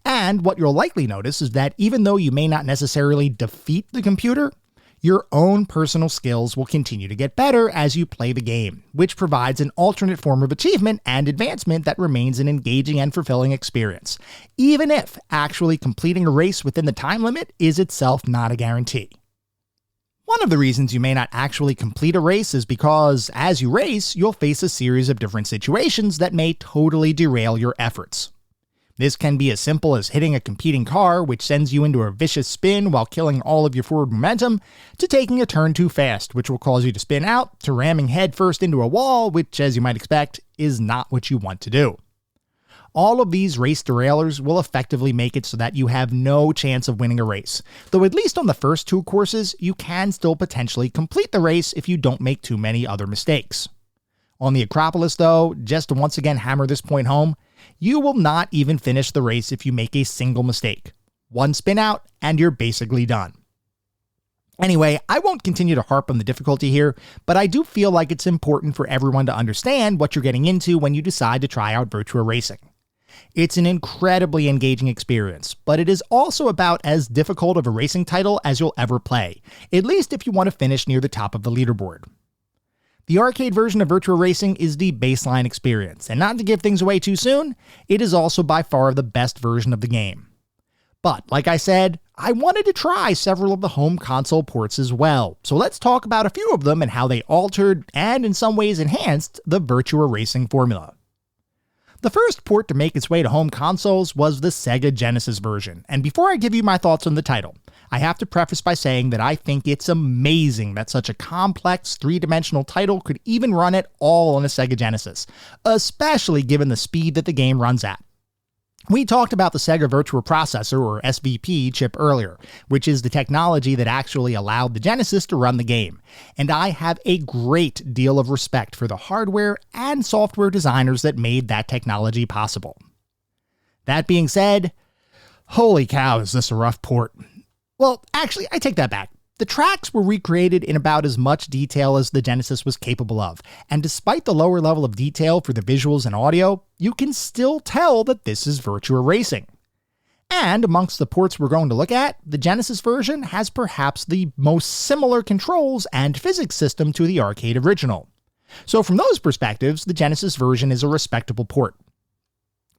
And what you'll likely notice is that even though you may not necessarily defeat the computer, your own personal skills will continue to get better as you play the game, which provides an alternate form of achievement and advancement that remains an engaging and fulfilling experience, even if actually completing a race within the time limit is itself not a guarantee. One of the reasons you may not actually complete a race is because, as you race, you'll face a series of different situations that may totally derail your efforts. This can be as simple as hitting a competing car, which sends you into a vicious spin while killing all of your forward momentum, to taking a turn too fast, which will cause you to spin out, to ramming headfirst into a wall, which, as you might expect, is not what you want to do. All of these race derailers will effectively make it so that you have no chance of winning a race, though at least on the first 2 courses, you can still potentially complete the race if you don't make too many other mistakes. On the Acropolis, though, just to once again hammer this point home, you will not even finish the race if you make a single mistake. One spin out, and you're basically done. Anyway, I won't continue to harp on the difficulty here, but I do feel like it's important for everyone to understand what you're getting into when you decide to try out Virtua Racing. It's an incredibly engaging experience, but it is also about as difficult of a racing title as you'll ever play, at least if you want to finish near the top of the leaderboard. The arcade version of Virtua Racing is the baseline experience, and not to give things away too soon, it is also by far the best version of the game. But, like I said, I wanted to try several of the home console ports as well, so let's talk about a few of them and how they altered, and in some ways enhanced, the Virtua Racing formula. The first port to make its way to home consoles was the Sega Genesis version, and before I give you my thoughts on the title, I have to preface by saying that I think it's amazing that such a complex, three-dimensional title could even run at all on a Sega Genesis, especially given the speed that the game runs at. We talked about the Sega Virtua Processor, or SVP, chip earlier, which is the technology that actually allowed the Genesis to run the game, and I have a great deal of respect for the hardware and software designers that made that technology possible. That being said, holy cow, is this a rough port. Well, actually, I take that back. The tracks were recreated in about as much detail as the Genesis was capable of, and despite the lower level of detail for the visuals and audio, you can still tell that this is Virtua Racing. And amongst the ports we're going to look at, the Genesis version has perhaps the most similar controls and physics system to the arcade original. So from those perspectives, the Genesis version is a respectable port.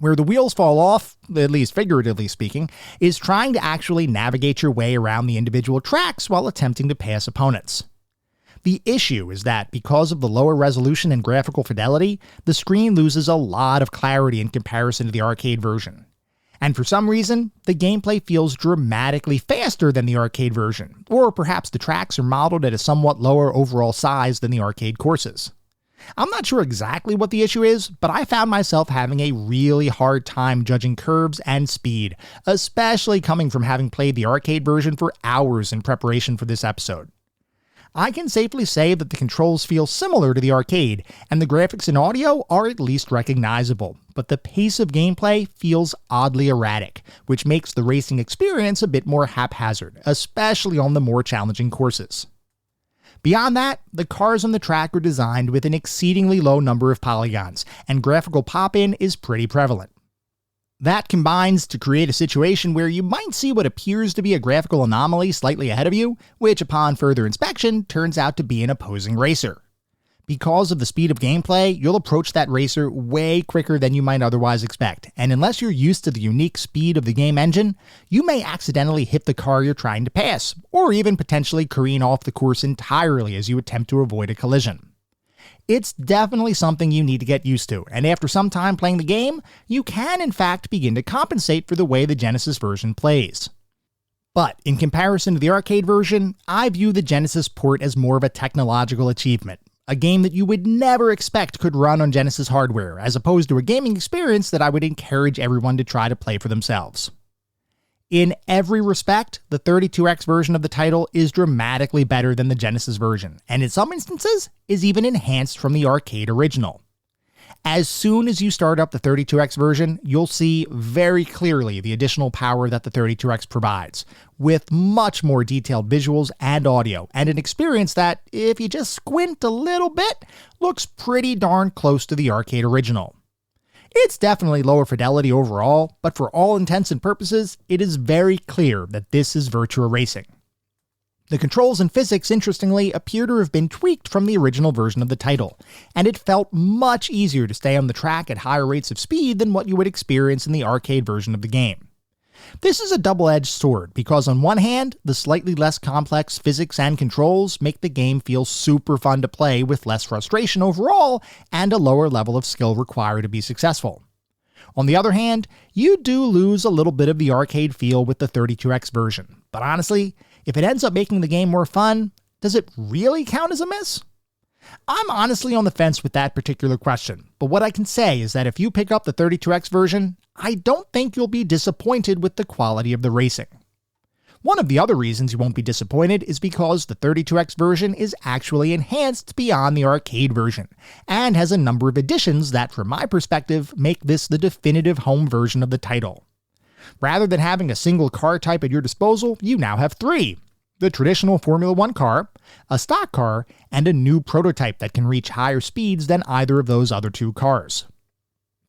Where the wheels fall off, at least figuratively speaking, is trying to actually navigate your way around the individual tracks while attempting to pass opponents. The issue is that because of the lower resolution and graphical fidelity, the screen loses a lot of clarity in comparison to the arcade version. And for some reason, the gameplay feels dramatically faster than the arcade version, or perhaps the tracks are modeled at a somewhat lower overall size than the arcade courses. I'm not sure exactly what the issue is, but I found myself having a really hard time judging curves and speed, especially coming from having played the arcade version for hours in preparation for this episode. I can safely say that the controls feel similar to the arcade, and the graphics and audio are at least recognizable, but the pace of gameplay feels oddly erratic, which makes the racing experience a bit more haphazard, especially on the more challenging courses. Beyond that, the cars on the track are designed with an exceedingly low number of polygons, and graphical pop-in is pretty prevalent. That combines to create a situation where you might see what appears to be a graphical anomaly slightly ahead of you, which upon further inspection turns out to be an opposing racer. Because of the speed of gameplay, you'll approach that racer way quicker than you might otherwise expect, and unless you're used to the unique speed of the game engine, you may accidentally hit the car you're trying to pass, or even potentially careen off the course entirely as you attempt to avoid a collision. It's definitely something you need to get used to, and after some time playing the game, you can in fact begin to compensate for the way the Genesis version plays. But in comparison to the arcade version, I view the Genesis port as more of a technological achievement. A game that you would never expect could run on Genesis hardware, as opposed to a gaming experience that I would encourage everyone to try to play for themselves. In every respect, the 32X version of the title is dramatically better than the Genesis version, and in some instances, is even enhanced from the arcade original. As soon as you start up the 32X version, you'll see very clearly the additional power that the 32X provides, with much more detailed visuals and audio, and an experience that, if you just squint a little bit, looks pretty darn close to the arcade original. It's definitely lower fidelity overall, but for all intents and purposes, it is very clear that this is Virtua Racing. The controls and physics, interestingly, appear to have been tweaked from the original version of the title, and it felt much easier to stay on the track at higher rates of speed than what you would experience in the arcade version of the game. This is a double-edged sword, because on one hand, the slightly less complex physics and controls make the game feel super fun to play with less frustration overall and a lower level of skill required to be successful. On the other hand, you do lose a little bit of the arcade feel with the 32X version, but honestly, if it ends up making the game more fun, does it really count as a miss? I'm honestly on the fence with that particular question, but what I can say is that if you pick up the 32X version, I don't think you'll be disappointed with the quality of the racing. One of the other reasons you won't be disappointed is because the 32X version is actually enhanced beyond the arcade version, and has a number of additions that, from my perspective, make this the definitive home version of the title. Rather than having a single car type at your disposal, you now have three. the traditional Formula One car, a stock car, and a new prototype that can reach higher speeds than either of those other two cars.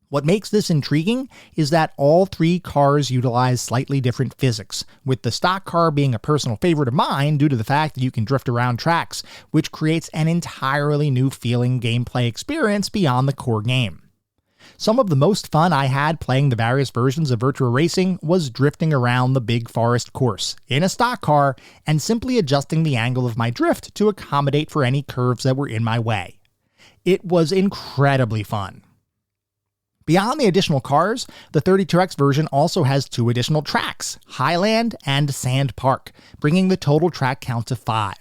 What makes this intriguing is that all three cars utilize slightly different physics, with the stock car being a personal favorite of mine due to the fact that you can drift around tracks, which creates an entirely new feeling gameplay experience beyond the core game. Some of the most fun I had playing the various versions of Virtua Racing was drifting around the big forest course in a stock car and simply adjusting the angle of my drift to accommodate for any curves that were in my way. It was incredibly fun. Beyond the additional cars, the 32X version also has 2 additional tracks, Highland and Sand Park, bringing the total track count to 5.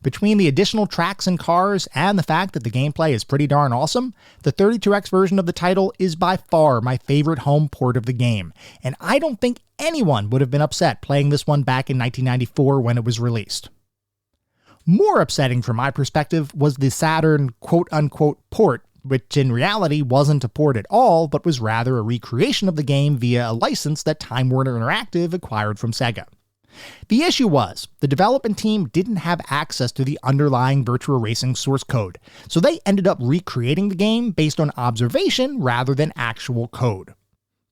Between the additional tracks and cars and the fact that the gameplay is pretty darn awesome, the 32X version of the title is by far my favorite home port of the game, and I don't think anyone would have been upset playing this one back in 1994 when it was released. More upsetting from my perspective was the Saturn quote-unquote port, which in reality wasn't a port at all, but was rather a recreation of the game via a license that Time Warner Interactive acquired from Sega. The issue was, the development team didn't have access to the underlying Virtua Racing source code, so they ended up recreating the game based on observation rather than actual code.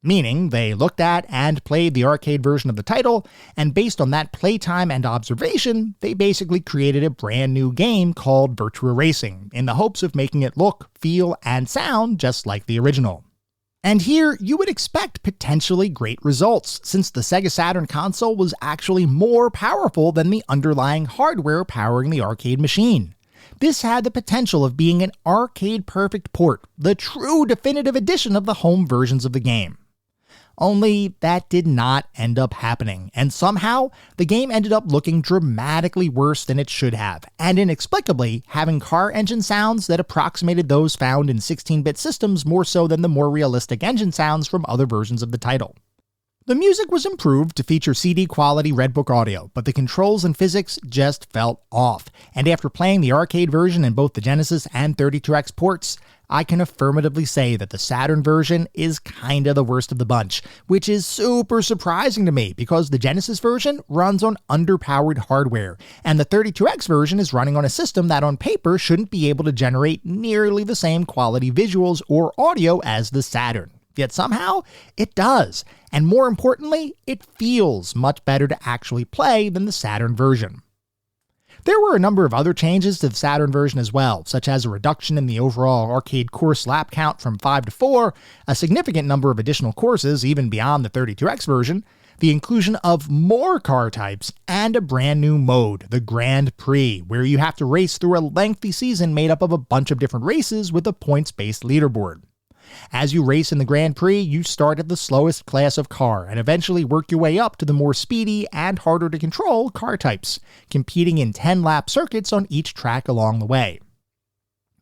Meaning, they looked at and played the arcade version of the title, and based on that playtime and observation, they basically created a brand new game called Virtua Racing, in the hopes of making it look, feel, and sound just like the original. And here, you would expect potentially great results, since the Sega Saturn console was actually more powerful than the underlying hardware powering the arcade machine. This had the potential of being an arcade-perfect port, the true definitive edition of the home versions of the game. Only that did not end up happening, and somehow, the game ended up looking dramatically worse than it should have, and inexplicably having car engine sounds that approximated those found in 16-bit systems more so than the more realistic engine sounds from other versions of the title. The music was improved to feature CD-quality Red Book audio, but the controls and physics just felt off, and after playing the arcade version in both the Genesis and 32X ports, I can affirmatively say that the Saturn version is kinda the worst of the bunch, which is super surprising to me because the Genesis version runs on underpowered hardware, and the 32X version is running on a system that on paper shouldn't be able to generate nearly the same quality visuals or audio as the Saturn. Yet somehow, it does, and more importantly, it feels much better to actually play than the Saturn version. There were a number of other changes to the Saturn version as well, such as a reduction in the overall arcade course lap count from 5 to 4, a significant number of additional courses even beyond the 32X version, the inclusion of more car types, and a brand new mode, the Grand Prix, where you have to race through a lengthy season made up of a bunch of different races with a points-based leaderboard. As you race in the Grand Prix, you start at the slowest class of car and eventually work your way up to the more speedy and harder to control car types, competing in 10-lap circuits on each track along the way.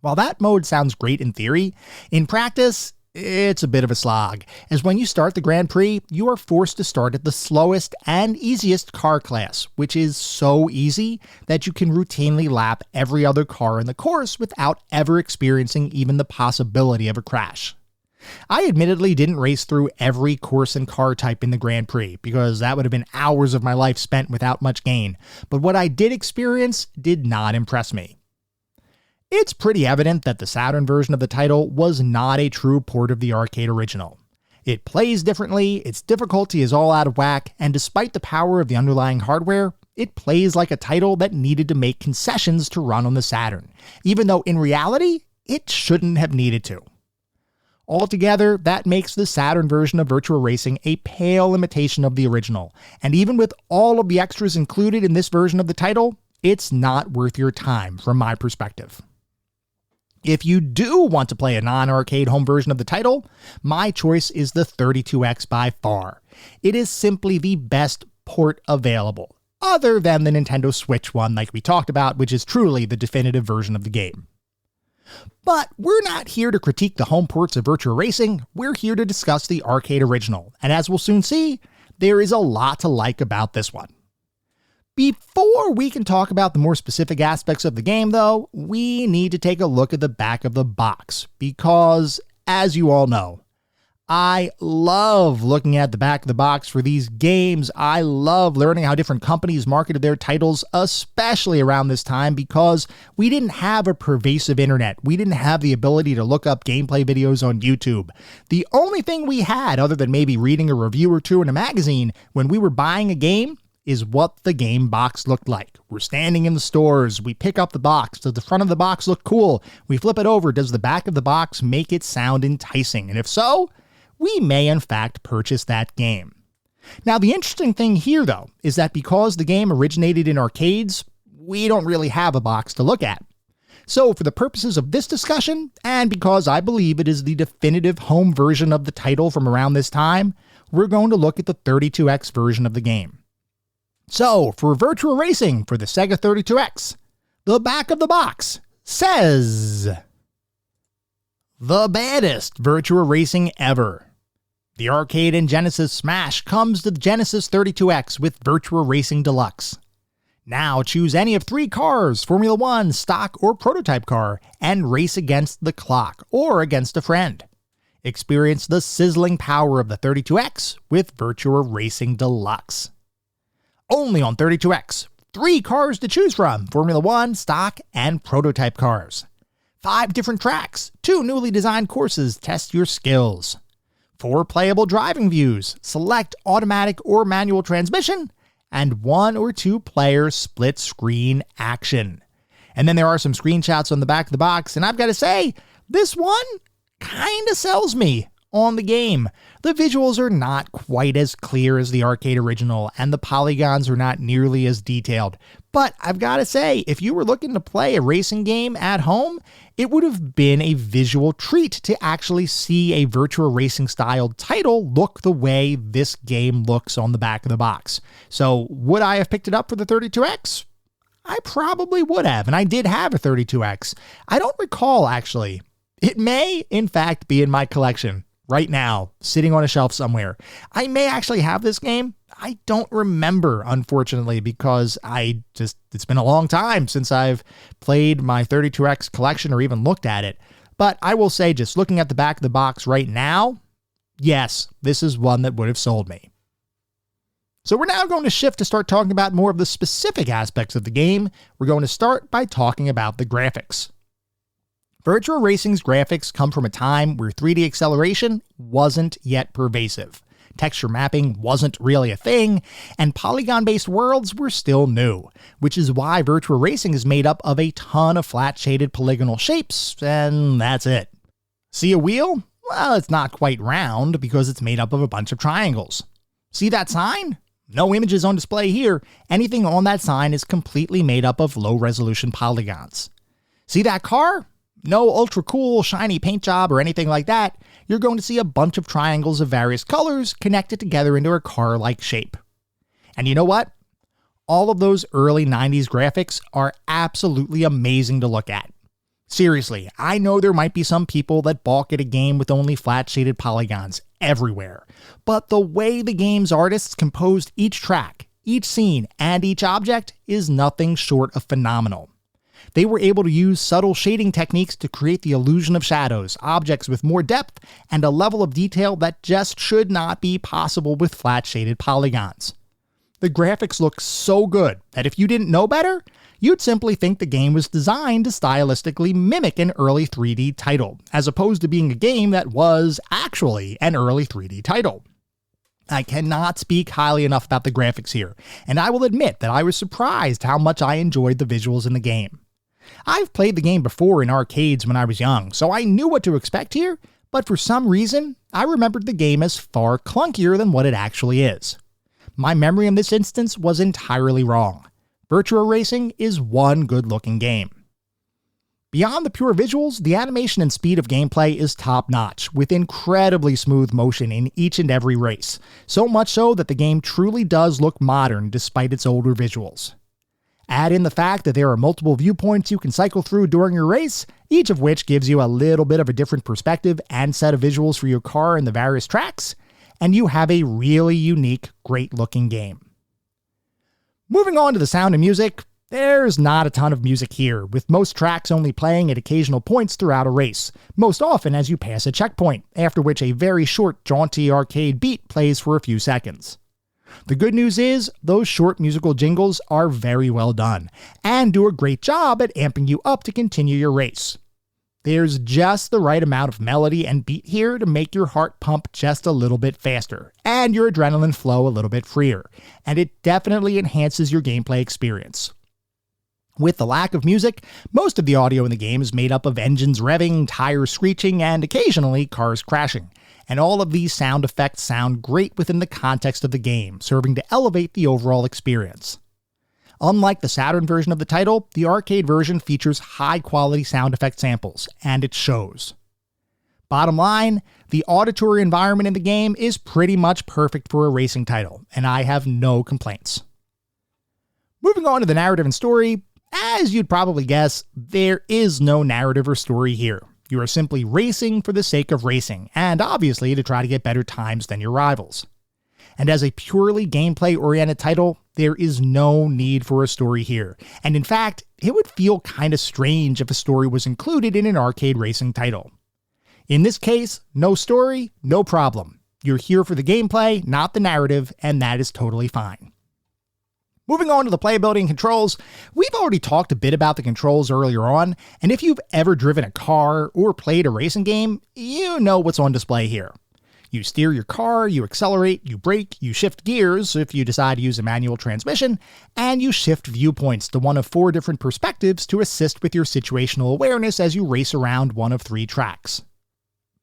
While that mode sounds great in theory, in practice, it's a bit of a slog, as when you start the Grand Prix, you are forced to start at the slowest and easiest car class, which is so easy that you can routinely lap every other car in the course without ever experiencing even the possibility of a crash. I admittedly didn't race through every course and car type in the Grand Prix, because that would have been hours of my life spent without much gain, but what I did experience did not impress me. It's pretty evident that the Saturn version of the title was not a true port of the arcade original. It plays differently, its difficulty is all out of whack, and despite the power of the underlying hardware, it plays like a title that needed to make concessions to run on the Saturn, even though in reality, it shouldn't have needed to. Altogether, that makes the Saturn version of Virtua Racing a pale imitation of the original, and even with all of the extras included in this version of the title, it's not worth your time from my perspective. If you do want to play a non-arcade home version of the title, my choice is the 32X by far. It is simply the best port available, other than the Nintendo Switch one like we talked about, which is truly the definitive version of the game. But we're not here to critique the home ports of Virtua Racing, we're here to discuss the arcade original, and as we'll soon see, there is a lot to like about this one. Before we can talk about the more specific aspects of the game, though, we need to take a look at the back of the box, because, as you all know, I love looking at the back of the box for these games. I love learning how different companies marketed their titles, especially around this time, because we didn't have a pervasive internet. We didn't have the ability to look up gameplay videos on YouTube. The only thing we had, other than maybe reading a review or two in a magazine, when we were buying a game, is what the game box looked like. We're standing in the stores, we pick up the box. Does the front of the box look cool? We flip it over. Does the back of the box make it sound enticing? And if so, we may in fact purchase that game. Now, the interesting thing here, though, is that because the game originated in arcades, we don't really have a box to look at. So for the purposes of this discussion, and because I believe it is the definitive home version of the title from around this time, we're going to look at the 32X version of the game. So for Virtua Racing for the Sega 32X, the back of the box says, "The baddest Virtua Racing ever. The arcade and Genesis smash comes to the Genesis 32X with Virtua Racing Deluxe. Now choose any of 3 cars, Formula 1, stock, or prototype car, and race against the clock or against a friend. Experience the sizzling power of the 32X with Virtua Racing Deluxe. Only on 32X, 3 cars to choose from, Formula 1, stock, and prototype cars. 5 different tracks, 2 newly designed courses, test your skills. 4 playable driving views, select automatic or manual transmission, and 1 or 2 player split screen action." And then there are some screenshots on the back of the box, and I've got to say, this one kind of sells me on the game. The visuals are not quite as clear as the arcade original, and the polygons are not nearly as detailed. But I've got to say, if you were looking to play a racing game at home, it would have been a visual treat to actually see a Virtua Racing styled title look the way this game looks on the back of the box. So would I have picked it up for the 32X? I probably would have, and I did have a 32X. I don't recall, actually. It may, in fact, be in my collection right now, sitting on a shelf somewhere. I may actually have this game. I don't remember, unfortunately, because it's been a long time since I've played my 32X collection or even looked at it. But I will say, just looking at the back of the box right now, yes, this is one that would have sold me. So we're now going to shift to start talking about more of the specific aspects of the game. We're going to start by talking about the graphics. Virtua Racing's graphics come from a time where 3D acceleration wasn't yet pervasive. Texture mapping wasn't really a thing, and polygon-based worlds were still new, which is why Virtua Racing is made up of a ton of flat-shaded polygonal shapes, and that's it. See a wheel? Well, it's not quite round because it's made up of a bunch of triangles. See that sign? No images on display here. Anything on that sign is completely made up of low-resolution polygons. See that car? No ultra cool, shiny paint job or anything like that. You're going to see a bunch of triangles of various colors connected together into a car-like shape. And you know what? All of those early 90s graphics are absolutely amazing to look at. Seriously, I know there might be some people that balk at a game with only flat-shaded polygons everywhere, but the way the game's artists composed each track, each scene, and each object is nothing short of phenomenal. They were able to use subtle shading techniques to create the illusion of shadows, objects with more depth, and a level of detail that just should not be possible with flat-shaded polygons. The graphics look so good that if you didn't know better, you'd simply think the game was designed to stylistically mimic an early 3D title, as opposed to being a game that was actually an early 3D title. I cannot speak highly enough about the graphics here, and I will admit that I was surprised how much I enjoyed the visuals in the game. I've played the game before in arcades when I was young, so I knew what to expect here, but for some reason, I remembered the game as far clunkier than what it actually is. My memory in this instance was entirely wrong. Virtua Racing is one good-looking game. Beyond the pure visuals, the animation and speed of gameplay is top-notch, with incredibly smooth motion in each and every race, so much so that the game truly does look modern despite its older visuals. Add in the fact that there are multiple viewpoints you can cycle through during your race, each of which gives you a little bit of a different perspective and set of visuals for your car and the various tracks, and you have a really unique, great-looking game. Moving on to the sound and music, There's not a ton of music here, with most tracks only playing at occasional points throughout a race, most often as you pass a checkpoint, after which a very short, jaunty arcade beat plays for a few seconds. The good news is, those short musical jingles are very well done, and do a great job at amping you up to continue your race. There's just the right amount of melody and beat here to make your heart pump just a little bit faster, and your adrenaline flow a little bit freer, and it definitely enhances your gameplay experience. With the lack of music, most of the audio in the game is made up of engines revving, tires screeching, and occasionally cars crashing. And all of these sound effects sound great within the context of the game, serving to elevate the overall experience. Unlike the Saturn version of the title, the arcade version features high-quality sound effect samples, and it shows. Bottom line, the auditory environment in the game is pretty much perfect for a racing title, and I have no complaints. Moving on to the narrative and story, as you'd probably guess, there is no narrative or story here. You are simply racing for the sake of racing, and obviously to try to get better times than your rivals. And as a purely gameplay-oriented title, there is no need for a story here. And in fact, it would feel kinda strange if a story was included in an arcade racing title. In this case, no story, no problem. You're here for the gameplay, not the narrative, and that is totally fine. Moving on to the playability and controls, we've already talked a bit about the controls earlier on, and if you've ever driven a car or played a racing game, you know what's on display here. You steer your car, you accelerate, you brake, you shift gears if you decide to use a manual transmission, and you shift viewpoints to one of 4 different perspectives to assist with your situational awareness as you race around one of 3 tracks.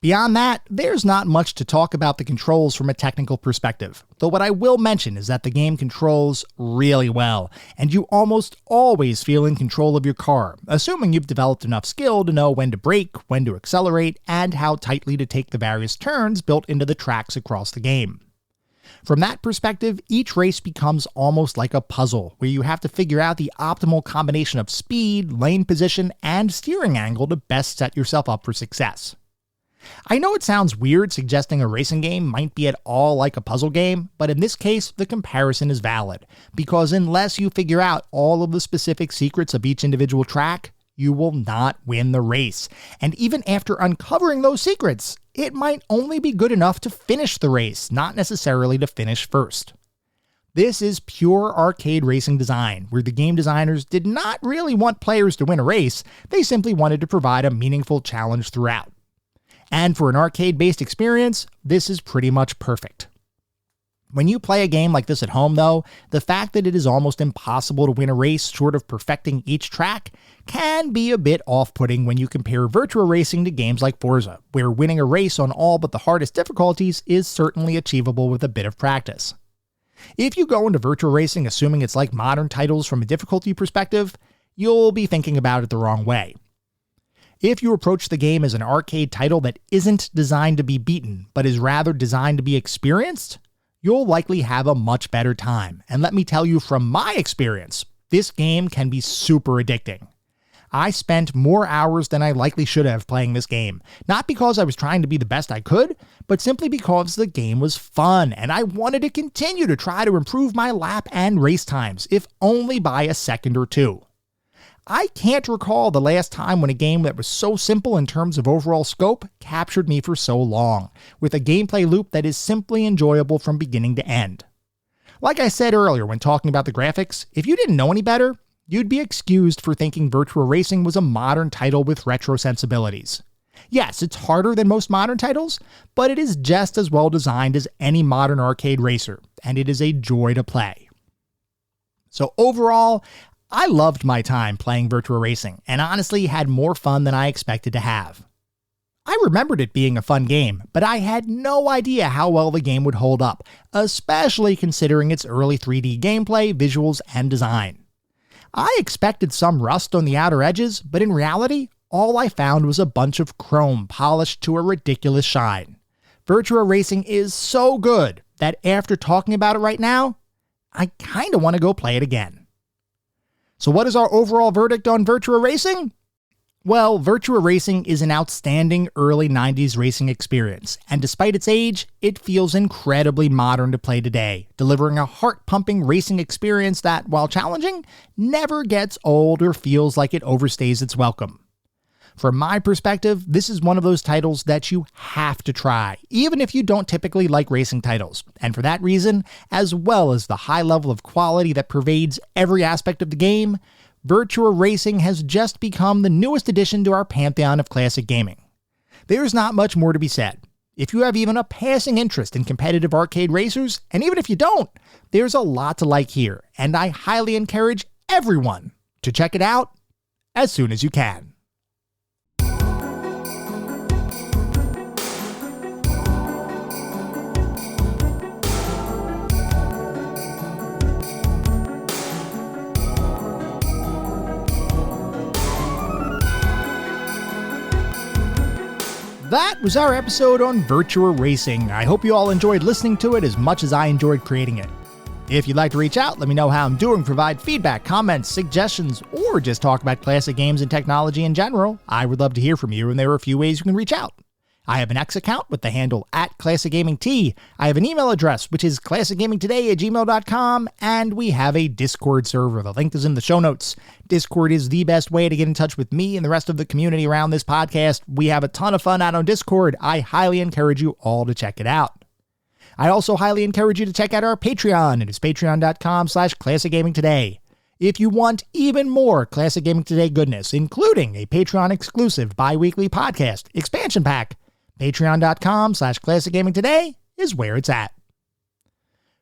Beyond that, there's not much to talk about the controls from a technical perspective, though what I will mention is that the game controls really well, and you almost always feel in control of your car, assuming you've developed enough skill to know when to brake, when to accelerate, and how tightly to take the various turns built into the tracks across the game. From that perspective, each race becomes almost like a puzzle, where you have to figure out the optimal combination of speed, lane position, and steering angle to best set yourself up for success. I know it sounds weird suggesting a racing game might be at all like a puzzle game, but in this case, the comparison is valid, because unless you figure out all of the specific secrets of each individual track, you will not win the race. And even after uncovering those secrets, it might only be good enough to finish the race, not necessarily to finish first. This is pure arcade racing design, where the game designers did not really want players to win a race, they simply wanted to provide a meaningful challenge throughout. And for an arcade-based experience, this is pretty much perfect. When you play a game like this at home, though, the fact that it is almost impossible to win a race short of perfecting each track can be a bit off-putting when you compare Virtua Racing to games like Forza, where winning a race on all but the hardest difficulties is certainly achievable with a bit of practice. If you go into Virtua Racing assuming it's like modern titles from a difficulty perspective, you'll be thinking about it the wrong way. If you approach the game as an arcade title that isn't designed to be beaten, but is rather designed to be experienced, you'll likely have a much better time. And let me tell you from my experience, this game can be super addicting. I spent more hours than I likely should have playing this game, not because I was trying to be the best I could, but simply because the game was fun, and I wanted to continue to try to improve my lap and race times, if only by a second or two. I can't recall the last time when a game that was so simple in terms of overall scope captured me for so long, with a gameplay loop that is simply enjoyable from beginning to end. Like I said earlier when talking about the graphics, if you didn't know any better, you'd be excused for thinking Virtua Racing was a modern title with retro sensibilities. Yes, it's harder than most modern titles, but it is just as well designed as any modern arcade racer, and it is a joy to play. So overall, I loved my time playing Virtua Racing, and honestly had more fun than I expected to have. I remembered it being a fun game, but I had no idea how well the game would hold up, especially considering its early 3D gameplay, visuals, and design. I expected some rust on the outer edges, but in reality, all I found was a bunch of chrome polished to a ridiculous shine. Virtua Racing is so good that after talking about it right now, I kinda want to go play it again. So what is our overall verdict on Virtua Racing? Well, Virtua Racing is an outstanding early 90s racing experience, and despite its age, it feels incredibly modern to play today, delivering a heart-pumping racing experience that, while challenging, never gets old or feels like it overstays its welcome. From my perspective, this is one of those titles that you have to try, even if you don't typically like racing titles, and for that reason, as well as the high level of quality that pervades every aspect of the game, Virtua Racing has just become the newest addition to our pantheon of classic gaming. There's not much more to be said. If you have even a passing interest in competitive arcade racers, and even if you don't, there's a lot to like here, and I highly encourage everyone to check it out as soon as you can. That was our episode on Virtua Racing. I hope you all enjoyed listening to it as much as I enjoyed creating it. If you'd like to reach out, let me know how I'm doing, provide feedback, comments, suggestions, or just talk about classic games and technology in general, I would love to hear from you, and there are a few ways you can reach out. I have an X account with the handle @ClassicGamingT. I have an email address, which is classicgamingtoday@gmail.com, and we have a Discord server. The link is in the show notes. Discord is the best way to get in touch with me and the rest of the community around this podcast. We have a ton of fun out on Discord. I highly encourage you all to check it out. I also highly encourage you to check out our Patreon. It is patreon.com/ClassicGamingToday. If you want even more Classic Gaming Today goodness, including a Patreon-exclusive bi-weekly podcast expansion pack, patreon.com/ClassicGamingToday is where it's at.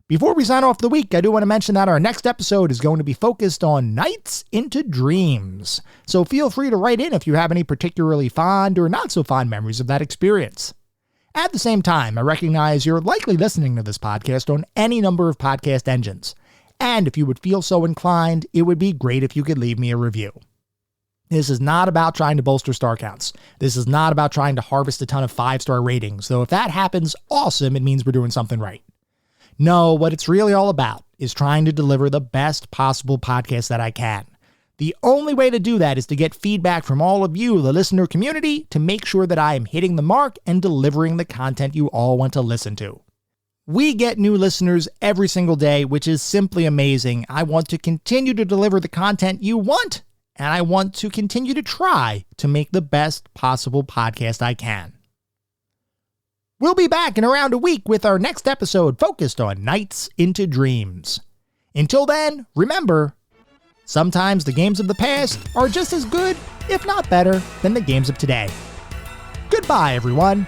Before we sign off the week, I do want to mention that our next episode is going to be focused on Nights into Dreams. So feel free to write in if you have any particularly fond or not so fond memories of that experience. At the same time, I recognize you're likely listening to this podcast on any number of podcast engines. And if you would feel so inclined, it would be great if you could leave me a review. This is not about trying to bolster star counts. This is not about trying to harvest a ton of 5-star ratings, though if that happens, awesome, it means we're doing something right. No, what it's really all about is trying to deliver the best possible podcast that I can. The only way to do that is to get feedback from all of you, the listener community, to make sure that I am hitting the mark and delivering the content you all want to listen to. We get new listeners every single day, which is simply amazing. I want to continue to deliver the content you want, and I want to continue to try to make the best possible podcast I can. We'll be back in around a week with our next episode focused on Nights into Dreams. Until then, remember, sometimes the games of the past are just as good, if not better, than the games of today. Goodbye, everyone.